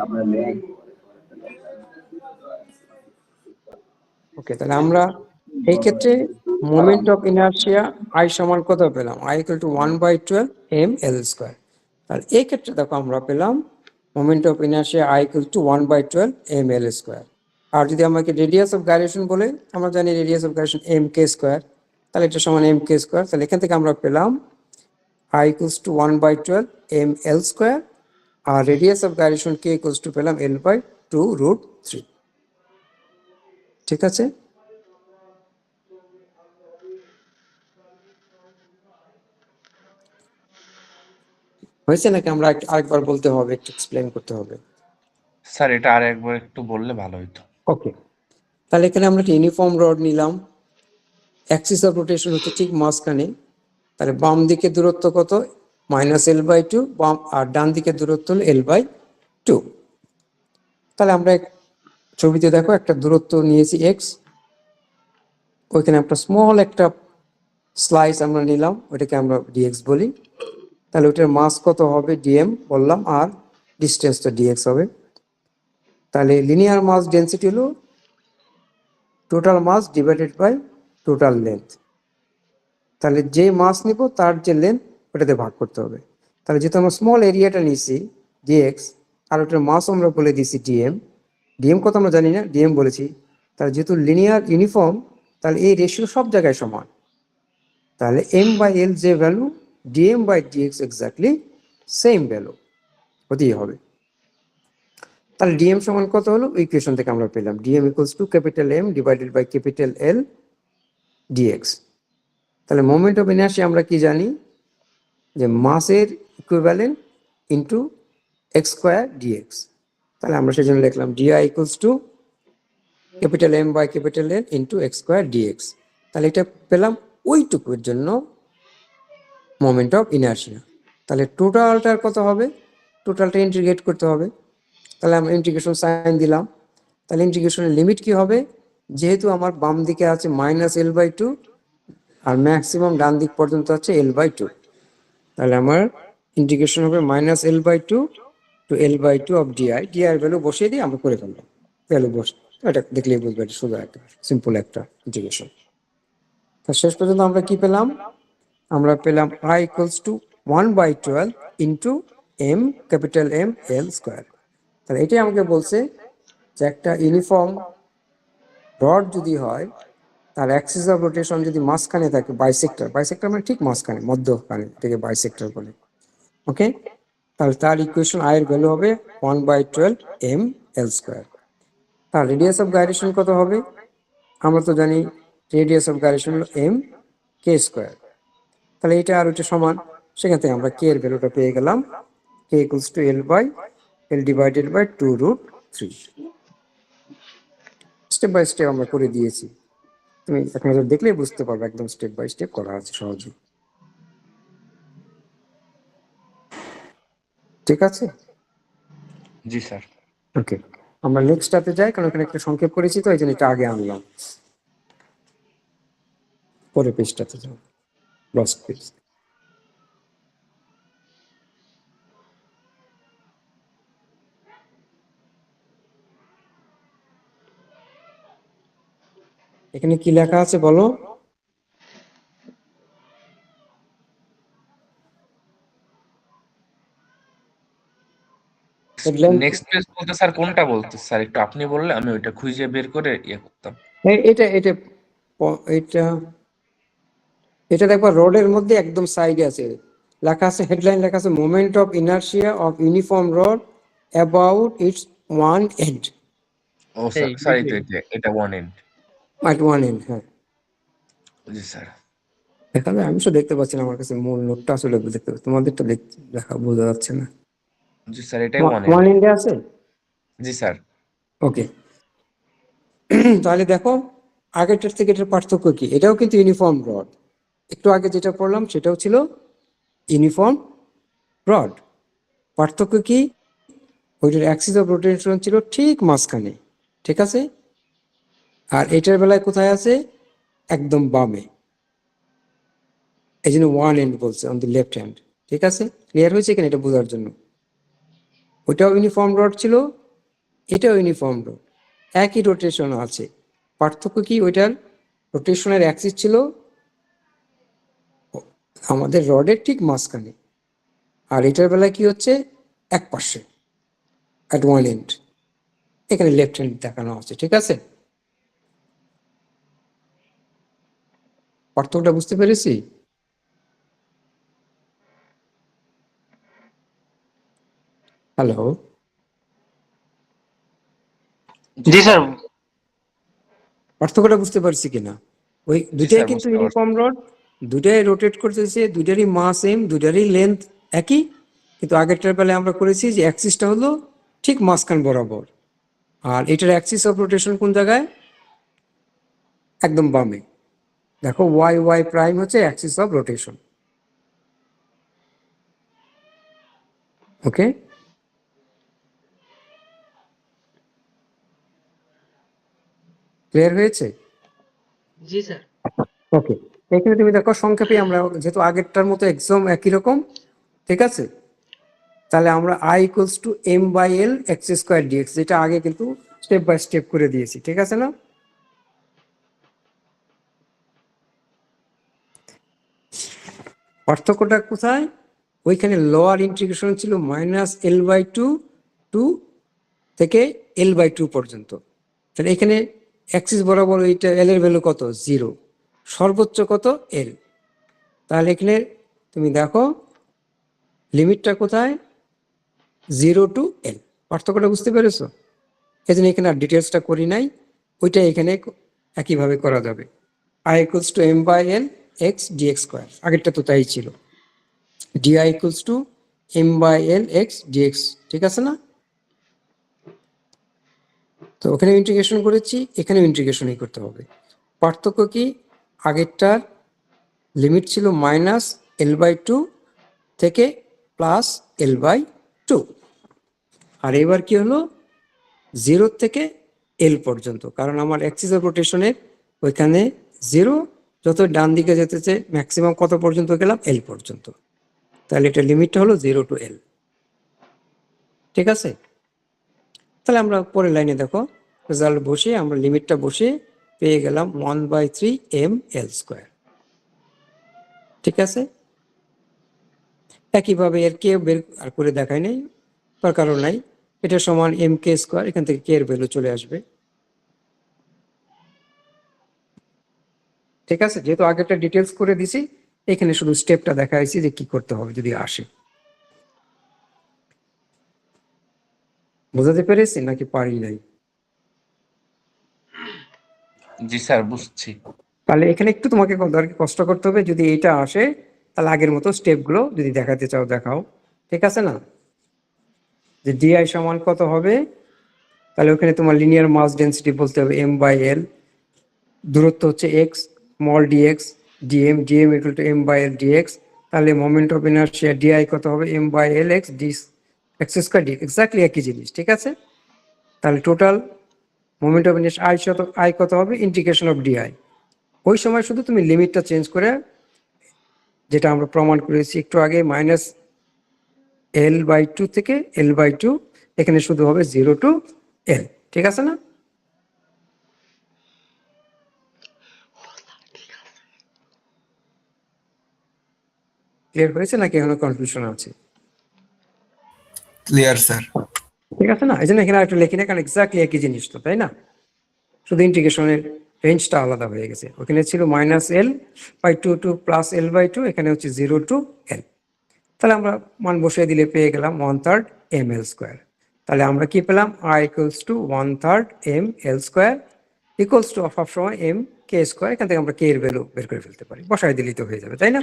আমরা লেগ ওকে, তাহলে আমরা এই ক্ষেত্রে মোমেন্ট অফ ইনার্শিয়া আই সমান কত পেলাম, আই ইকুয়াল টু 1/12 ml²। তাহলে এই ক্ষেত্রে দেখো আমরা পেলাম moment of inertia I equal two 1/12 ml²। আর যদি আমাকে রেডিয়াস অফ গাইরেশন বলে, আমরা জানি রেডিয়াস অফ গাইরেশন mk², তাহলে এটা সমান mk²। তাহলে এখান থেকে আমরা পেলাম আই ইকুয়ালস টু 1/12 ml², আর radius of gyration k equals to পেলাম L/2√3। ঠিক আছে, হয়েছে নাকি, আমরা আরেকবার বলতে হবে, একটু এক্সপ্লেন করতে হবে। স্যার এটা আর একবার একটু বললে ভালো হতো। ওকে, তাহলে এখানে আমরা একটা ইউনিফর্ম রড নিলাম, অ্যাক্সিস অফ রোটেশন হচ্ছে ঠিক মাঝখানে, তাহলে বাম দিকে দূরত্ব কত, -L/2, বাম আর ডান দিকে দূরত্ব হলো L/2। তাহলে আমরা ছবিতে দেখো একটা দূরত্ব নিয়েছি x, ওইখানে একটা স্মল একটা স্লাইস আমরা নিলাম, ওইটাকে আমরা dx বলি। তাহলে ওটার মাস কত হবে, dm বললাম, আর ডিস্টেন্সটা dx হবে। তাহলে লিনিয়ার মাস ডেন্সিটি হলো total mass divided by total length. তাহলে যে মাস নিব তার যে লেন্থ ওটাতে ভাগ করতে হবে। তাহলে যেহেতু আমরা স্মল এরিয়াটা নিয়েছি dx, আর ওটার মাস আমরা বলে দিয়েছি dm, dm কত আমরা জানি না, dm বলেছি। তাহলে যেহেতু লিনিয়ার ইউনিফর্ম, তাহলে এই রেশিও সব জায়গায় সমান। তাহলে m/l যে value, dm/dx exactly same value হতেই হবে। তাহলে ডিএম সমান কত হলো, ইকুয়েশন থেকে আমরা পেলাম DM equals to M divided by L dx। তাহলে মোমেন্ট অফ ইনার্শিয়া আমরা কি জানি, যে মাসের ইকুইভ্যালেন্ট ইন্টু x² dx। তাহলে আমরা সেজন্য লিখলাম DI equals to M/L into x² dx। তাহলে এটা পেলাম ওইটুকুর জন্য মোমেন্ট অফ ইনার্শিয়া। তাহলে টোটালটার কত হবে, টোটালটা ইন্টিগ্রেট করতে হবে। তাহলে আমরা ইন্টিগ্রেশন সাইন দিলাম। তাহলে ইন্টিগ্রেশনের লিমিট কি হবে, যেহেতু আমার বাম দিকে আছে -L/2 আর ম্যাক্সিমাম ডান দিক পর্যন্ত আছে L/2, তাহলে আমার ইন্টিগ্রেশন হবে -L/2 to L/2 of DI। DI এর ভ্যালু বসিয়ে দিয়ে আমরা করে ফেললাম, ভ্যালু এটা দেখলেই বুঝবে এটা শুধু একটা সিম্পল একটা ইন্টিগ্রেশন। তা শেষ পর্যন্ত আমরা কি পেলাম? আমরা পেলাম I equals to 1/12 into m capital M L square. তাহলে এটাই আমাকে বলছে যে একটা ইউনিফর্ম রড যদি হয় তার অ্যাক্সিস অফ রোটেশন যদি মাঝখানে থাকে, বাইসেক্টর মানে ঠিক মাঝখানে, মধ্যখানে থেকে বাইসেক্টর বলে, ওকে? তাহলে তার ইকুয়েশন I এর ভ্যালু হবে 1/12 m L স্কোয়ার। তার রেডিয়াস অফ গাইরেশন কত হবে? আমরা তো জানি রেডিয়াস অফ গাইরেশন হলো m k স্কোয়ার। তাহলে এটা আর ওইটা সমান, সেখান থেকে আমরা k এর ভ্যালুটা পেয়ে গেলাম, k equals to L divided by 2√3। Step by step আমরা করে দিয়েছি, তুমি এক নজর দেখলেই বুঝতে পারবে, একদম স্টেপ বাই স্টেপ করা আছে সহজে। ঠিক আছে, জি স্যার। ওকে। আমরা নেক্সটটাতে যাই, কারণ এখানে একটা সংক্ষেপ করেছি তো এই জন্য এটা আগে আনলাম। পরে পেজটাতে যাও, লাস্ট পেজ। এখানে কি লেখা আছে বলো? নেক্সট পেজ বলতে স্যার কোনটা বলতে স্যার, একটু আপনি বললে আমি ওইটা খুঁজে বের করে ইয়ে করতাম। এটা এটা এটা এটা দেখবা রডের মধ্যে একদম সাইডে আছে, লেখা আছে, হেডলাইন লেখা আছে moment of inertia of uniform rod about its one end. ও স্যার, স্যার এটা one end. at one end, হ্যাঁ। জি স্যার। দেখা যায়, আমি তো দেখতে পাচ্ছি না, আমার কাছে মূল নোটটা আসলে দেখতে পাচ্ছি, তোমাদেরটা দেখা বোঝা যাচ্ছে না। জি স্যার, এটাই ওয়ান ওয়ান এন্ড। এন্ডে আছে, জি স্যার। ওকে। তাহলে দেখো আগেরটার থেকে এটার পার্থক্য কি? এটাও কিন্তু ইউনিফর্ম রড, একটু আগে যেটা পড়লাম সেটাও ছিল ইউনিফর্ম রড। পার্থক্য কি? ওইটার অ্যাক্সিস অফ রোটেশন ছিল ঠিক মাঝখানে, ঠিক আছে? আর এটার বেলায় কোথায় আছে? একদম বামে, এই জন্য ওয়ান এন্ড বলছে, অন দি লেফট হ্যান্ড। ঠিক আছে, ক্লিয়ার হয়েছে এখানে এটা বোঝার জন্য? ওইটাও ইউনিফর্ম রড ছিল, এটাও ইউনিফর্ম রড, একই রোটেশন আছে। পার্থক্য কি? ওইটার রোটেশনের অ্যাক্সিস ছিল আমাদের রডের ঠিক মাঝখানে, আর এটার বেলায় কি হচ্ছে? এক পাশে, অ্যাট ওয়ান এন্ড, এখানে লেফট হ্যান্ড দেখানো আছে। ঠিক আছে, পার্থক্যটা বুঝতে পেরেছি? হ্যালো, জি স্যার। পার্থক্যটা বুঝতে পারছি কিনা? ওই দুটাই কিন্তু ইউনিফর্ম রড, দুটাই রোটেট করতেছে, দুটারই মাস সেম, দুটারই লেন্থ একই, কিন্তু আগেরটার বেলায় আমরা করেছি যে অ্যাক্সিসটা হলো ঠিক মাঝখান বরাবর, আর এটার অ্যাক্সিস অফ রোটেশন কোন জায়গায়? একদম বামে। দেখো ওয়াই ওয়াই প্রাইম হচ্ছে Axis of rotation, okay? Clear হয়েছে? জি স্যার। ওকে, এখানে তুমি দেখো সংক্ষেপে আমরা যেহেতু আগেরটার মতো একদম একই রকম, ঠিক আছে? তাহলে আমরা I equals to m/l x² dx, যেটা আগে কিন্তু স্টেপ বাই স্টেপ করে দিয়েছি, ঠিক আছে না? পার্থক্যটা কোথায়? ওইখানে লোয়ার ইন্টিগ্রেশন ছিল -l/2 টু থেকে l/2 পর্যন্ত, তাহলে এখানে অ্যাক্সিস বরাবর এইটা l এর ভ্যালু কত? 0, সর্বোচ্চ কত? l। তাহলে এখানে তুমি দেখো লিমিটটা কোথায়? 0 টু l। পার্থক্যটা বুঝতে পেরেছো? এই জন্য এখানে আর ডিটেলসটা করি নাই, ওইটা এখানে একইভাবে করা যাবে। I equals to m/l x dx², আগেরটা তো তাই ছিল, di equals to m/l x dx, ঠিক আছে না? তো ওখানে ইন্টিগ্রেশন করেছি, এখানেও ইন্টিগ্রেশনই করতে হবে। পার্থক্য কি? আগেরটার লিমিট ছিল -l/2 থেকে +l/2, আর এবার কি হলো? 0 থেকে l পর্যন্ত, কারণ আমার অ্যাক্সিস অফ রোটেশনের ওইখানে 0, যত ডান দিকে যেতেছে ম্যাক্সিমাম কত পর্যন্ত গেলাম? l পর্যন্ত, তাহলে এটা লিমিটটা হলো 0 টু l, ঠিক আছে? তাহলে আমরা পরের লাইনে দেখো, রেজাল্ট বসিয়ে আমরা লিমিটটা বসিয়ে পেয়ে গেলাম 1/3 ml²। ঠিক আছে, একইভাবে এর কে বের আর করে দেখাই নাই, তার কারণ নাই। এটা সমান mk², এখান থেকে কে এর ভ্যালু চলে আসবে। ঠিক আছে, যেহেতু আগেরটা ডিটেলস করে দিছি, এখানে শুধু স্টেপটা দেখাইছি যে কি করতে হবে যদি আসে। বোঝাতে পেরেছি নাকি পারি নাই? জি স্যার, বুঝছি। তাহলে এখানে একটু তোমাকে কষ্ট করতে হবে, যদি এটা আসে তাহলে আগের মতো স্টেপগুলো যদি দেখাতে চাও দেখাও। ঠিক আছে না, যে ডিআই সমান কত হবে, তাহলে ওখানে তোমার লিনিয়ার মাস ডেন্সিটি বলতে হবে m/l, দূরত্ব হচ্ছে x, small dx, dm equal to m/l dx। তাহলে মোমেন্ট অফ ইনারশিয়া ডিআই কত হবে, m/l x x² dx, exactly একই জিনিস। ঠিক আছে, তাহলে total moment of inertia I কত হবে, ইন্টিগ্রেশন অফ ডিআই। ওই সময় শুধু তুমি লিমিটটা চেঞ্জ করে, যেটা আমরা প্রমাণ করেছি একটু আগে, -l/2 থেকে l/2, এখানে শুধু হবে 0 to l। ঠিক আছে না? ক্লিয়ার হয়েছে নাকি এখনো কনফিউশন আছে? Clear sir. ঠিক আছে না, এই জন্য এখানে একটু লিখি না, কারণ এক্স্যাক্টলি একই জিনিস তো, তাই না? শুধু ইন্টিগ্রেশনের রেঞ্জটা আলাদা হয়ে গেছে। ওখানে ছিল -l/2 to +l/2, এখানে হচ্ছে 0 to l। তাহলে আমরা মান বসিয়ে দিলে পেয়ে গেলাম 1/3 ml²। তাহলে আমরা কি পেলাম, I = 1/3 ml² ইকুয়ালস টু সব সময় mk²। এখান থেকে আমরা k এর ভ্যালু বের করে ফেলতে পারি, বসাই দিলেই তো হয়ে যাবে, তাই না?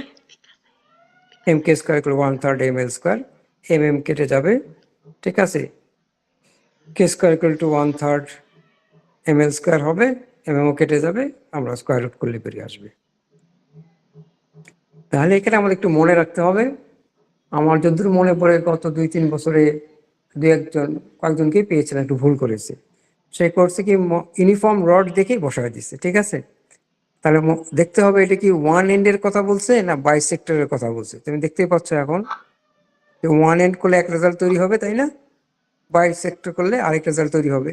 mk² = 1/3 ml², কেটে যাবে। ঠিক আছে, k² = 1/3 ml² হবে, ও কেটে যাবে, আমরা স্কোয়ার রুট করলে বেরিয়ে আসবে। তাহলে এখানে আমাদের একটু মনে রাখতে হবে, আমার যতদূর মনে পড়ে গত 2-3 বছরে কয়েকজনকেই পেয়েছিলাম একটু ভুল করেছে। সে করছে কি, ইউনিফর্ম রড দেখেই বসায় দিচ্ছে। ঠিক আছে, তাহলে দেখতে হবে এটা কি ওয়ান এন্ডের কথা বলছে না বাইসেক্টরের কথা বলছে। তুমি দেখতেই পাচ্ছ এখন ওয়ান এন্ড করলে এক রেজাল্ট তৈরি হবে, তাই না? বাইসেক্টর করলে আরেক রেজাল্ট তৈরি হবে।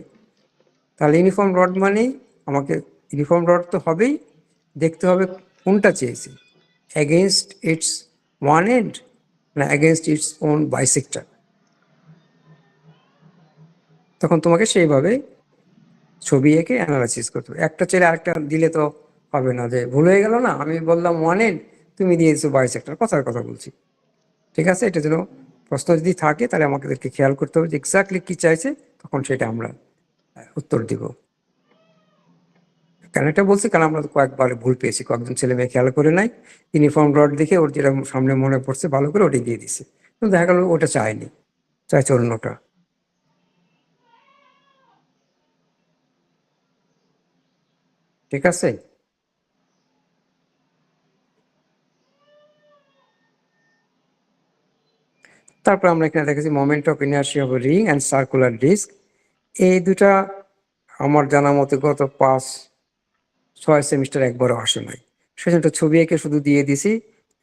তাহলে ইউনিফর্ম রড মানেই আমাকে ইউনিফর্ম রড তো হবেই, দেখতে হবে কোনটা চেয়েছি, এগেনস্ট ইটস ওয়ান এন্ড না এগেনস্ট ইটস ওন বাইসেক্টর। তখন তোমাকে সেইভাবে ছবি এঁকে অ্যানালাইসিস করতে হবে। একটা ছেলে আরেকটা দিলে তো হবে না, যে ভুল হয়ে গেল না, আমি বললাম ওয়ান এন্ড, তুমি দিয়েছো বাইসেক্টর, কথার কথা বলছি। ঠিক আছে, এটা যেন প্রশ্ন যদি থাকে তাহলে আমাদেরকে খেয়াল করতে হবে যে এক্স্যাক্টলি কি চাইছে, তখন সেটা আমরা উত্তর দিব। কেন এটা বলছি, কারণ আমরা কয়েকবার ভুল পেয়েছি, কয়েকজন ছেলে মেয়ে খেয়াল করে নাই, ইউনিফর্ম রড দেখে ওর যেটা সামনে মনে পড়ছে ভালো করে ওটাই দিয়ে দিছে, কিন্তু দেখা গেল ওটা চায়নি, চাইছে অন্যটা। ঠিক আছে, তারপর আমরা এখানে দেখেছি moment of inertia of ring and circular disc. এই দুটা আমার জানা মতে গত 5-6 সেমিস্টার একবারও আসে নাই, সেজন্য ছবি এঁকে শুধু দিয়ে দিছি,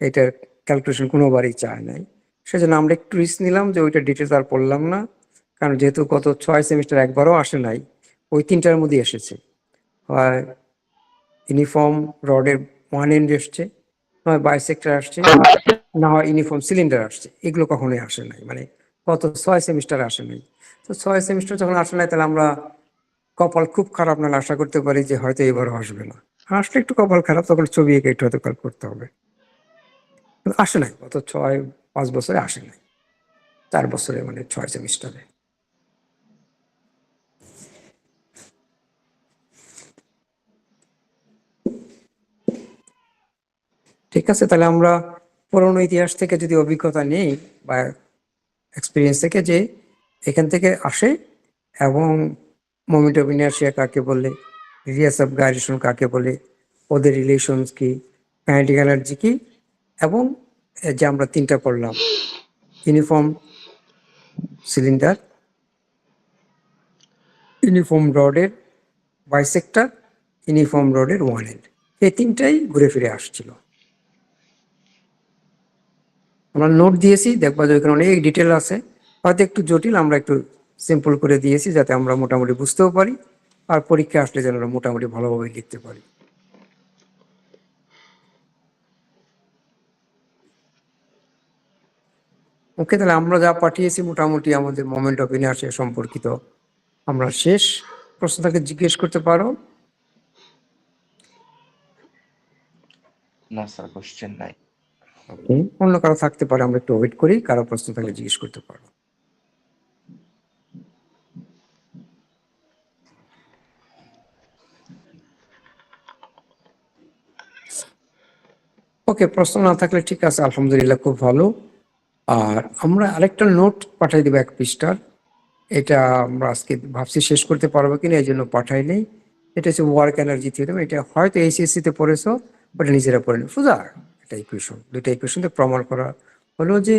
এটার ক্যালকুলেশন কোনোবারই চায় নাই। সেজন্য আমরা একটু রিস্ক নিলাম যে ওইটা ডিটেলস আর পড়লাম না, কারণ যেহেতু গত 6 সেমিস্টার একবারও আসে নাই, ওই তিনটার মধ্যে এসেছে, হয় ইউনিফর্ম রডের ওয়ান এন্ড এসছে, নয় বাইসেক্টর আসছে, না হয় ইউনিফর্ম সিলিন্ডার আসছে। এগুলো কখনোই আসে নাই, মানে গত 6 সেমিস্টার আসে নাই। তো 6 সেমিস্টার যখন আসে নাই, তাহলে আমরা কপাল খুব খারাপ নাহলে আশা করতে পারি যে হয়তো এবারও আসবে না। আসলে একটু কপাল খারাপ, তখন ছবি এঁকে একটু হয়তো করতে হবে। আসে নাই, গত 6-5 বছরে আসে নাই, 4 বছরে মানে 6 সেমিস্টারে। ঠিক আছে, তাহলে আমরা পুরনো ইতিহাস থেকে যদি অভিজ্ঞতা নেই বা এক্সপিরিয়েন্স থেকে, যে এখান থেকে আসে, এবং মোমেন্ট অফ ইনার্শিয়া কাকে বলে, রেডিয়াস অফ গাইরেশন কাকে বলে, ওদের রিলেশনস কি, কাইনেটিক এনার্জি কি, এবং যে আমরা তিনটা পড়লাম, ইউনিফর্ম সিলিন্ডার, ইউনিফর্ম রডের বাইসেক্টর, ইউনিফর্ম রডের ওয়ান এন্ড, এই তিনটাই ঘুরে ফিরে আসছিল। আমরা নোট দিয়েছি, দেখবা যে ওইখানে অনেক ডিটেল আছে, হয়তো একটু জটিল, আমরা একটু সিম্পল করে দিয়েছি যাতে আমরা মোটামুটি বুঝতেও পারি, আর পরীক্ষা আসলে যেন আমরা মোটামুটি ভালোভাবে লিখতে পারি। ওকে, তাহলে আমরা যা পাঠিয়েছি মোটামুটি আমাদের মোমেন্ট অফ ইনার্শিয়া সম্পর্কিত আমরা শেষ। প্রশ্ন তাকে জিজ্ঞেস করতে পারো। না স্যার, কোশ্চেন নাই। ওকে, অন্য কারো থাকতে পারে, আমরা একটু ওয়েট করি, কারো প্রশ্ন থাকলে জিজ্ঞেস করতে পারো। ওকে, প্রশ্ন না থাকলে ঠিক আছে, আলহামদুলিল্লাহ, খুব ভালো। আর আমরা আরেকটা নোট পাঠিয়ে দেবো 1 পৃষ্ঠার। এটা আমরা আজকে ভাবছি শেষ করতে পারবো কিনা, এই জন্য পাঠাই নেই। এটা হচ্ছে ওয়ার্ক এনার্জি থিওরেম। এটা হয়তো এইচএসসি তে পড়েছো, ওটা নিজেরা পড়ে নি। সোজা এটা ইকুয়েশন, দুইটা ইকুয়েশন প্রমাণ করা হলো যে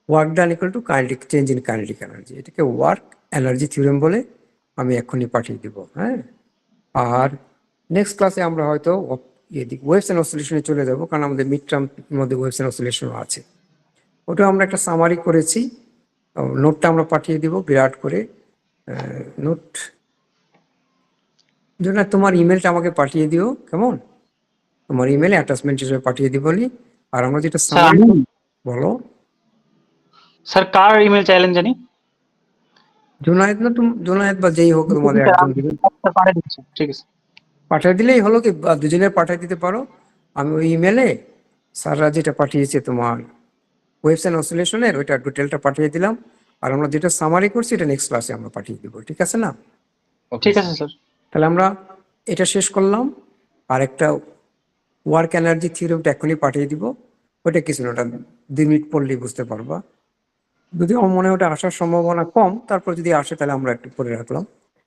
work done equal to kinetic change in kinetic energy. এটাকে ওয়ার্ক এনার্জি থিওরেম বলে আমি এক্ষুনি পাঠিয়ে দিব। হ্যাঁ, আর নেক্সট ক্লাসে আমরা হয়তো ওয়েভস এন্ড অসিলেশনে চলে যাব, কারণ আমাদের মিড টার্ম মধ্যে ওয়েভস এন্ড অসিলেশনও আছে। ওটা আমরা একটা সামারি করেছি, নোটটা আমরা পাঠিয়ে দিব বিরাট করে। নোট জন্য তোমার ইমেলটা আমাকে পাঠিয়ে দিও, কেমন? তোমার ইমেলে অ্যাটাচমেন্ট হিসেবে পাঠিয়ে দিবনি। আর আমরা যেটা সামারি বলো। স্যার কার ইমেল চাইলেন জানি? জুনায়েদ না, জুনায়েদ বা যেই হোক, তোমাদের একজন দিবেন। ঠিক আছে, পাঠিয়ে দিলেই হলো, কি বা দুজনের পাঠিয়ে দিতে পারো। আমি ওই ইমেলে স্যাররা যেটা পাঠিয়েছে তোমার ওয়েভস এন্ড অসিলেশনের, ওইটা ডিটেলটা পাঠিয়ে দিলাম। আর আমরা যেটা সামারি করছি এটা নেক্সট ক্লাসে আমরা পাঠিয়ে দিব, ঠিক আছে না? ঠিক আছে স্যার। তাহলে আমরা এটা শেষ করলাম। আর একটা ওয়ার্ক এনার্জি থিওরিটা এখনই পাঠিয়ে দিব। ওটা কিছু না, ওটা 2 মিনিট পড়লেই বুঝতে পারবা। যদি আমার মনে হয় ওটা আসার সম্ভাবনা কম, তারপর যদি আসে তাহলে আমরা একটু করে রাখলাম।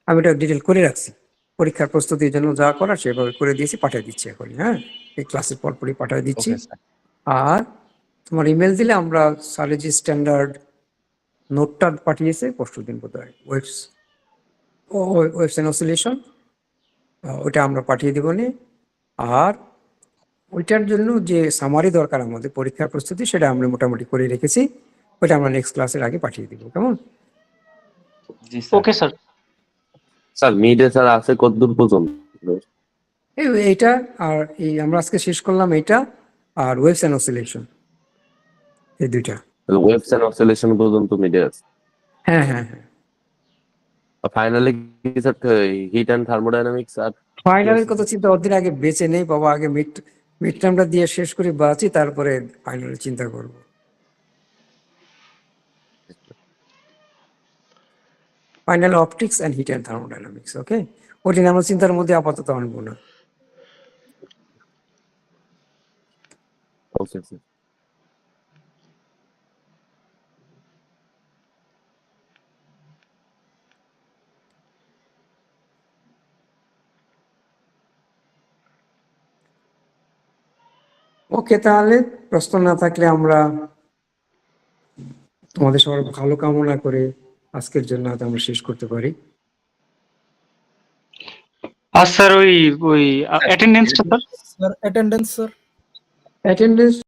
আমি এটা ডিটেল করে রাখছি, পরীক্ষার প্রস্তুতির জন্য যা করার সেভাবে করে দিয়েছি, পাঠিয়ে দিচ্ছি এখনই। হ্যাঁ, এই ক্লাসের পরপরই পাঠিয়ে দিচ্ছি। Okay sir. আর তোমার ইমেল দিলে আমরা স্যারের যে স্ট্যান্ডার্ড নোটটা পাঠিয়েছে পরশু দিন বোধ হয়, ওয়েভস এন্ড অসিলেশন, ওইটা আমরা পাঠিয়ে দেবো নি। আর ওইটার জন্য যে সামারি দরকার আমাদের পরীক্ষার প্রস্তুতি, সেটা আমরা মোটামুটি করে রেখেছি। ওইটা আমরা নেক্সট ক্লাসের আগে পাঠিয়ে দিব, কেমন? জি স্যার। Okay sir. স্যার মিডে স্যার আছে কতদূর পর্যন্ত? এইটা আর এই আমরা আজকে শেষ করলাম এইটা, আর ওয়েভস এন্ড অসিলেশন, এই দুইটা। ওয়েভস এন্ড অসিলেশন পর্যন্ত মিডে আছে। হ্যাঁ হ্যাঁ হ্যাঁ, ফাইনালি কি স্যার হিট এন্ড থার্মোডাইনামিক্স আর ফাইনালের কথা চিন্তা ওদের আগে বেঁচে নেই বাবা, আগে মিড টার্মটা দিয়ে শেষ করে বাঁচি, তারপরে ফাইনালে চিন্তা করব। Final optics and heat and thermodynamics. Okay, ওটি আমরা চিন্তার মধ্যে আপাতত আনবো না। Okay sir. ওকে, তাহলে প্রশ্ন না থাকলে আমরা তোমাদের সবার ভালো কামনা করে আজকের জন্য হয়তো আমরা শেষ করতে পারি। আর স্যার ওই অ্যাটেন্ডেন্সটা sir. Sir, attendance, sir. Attendance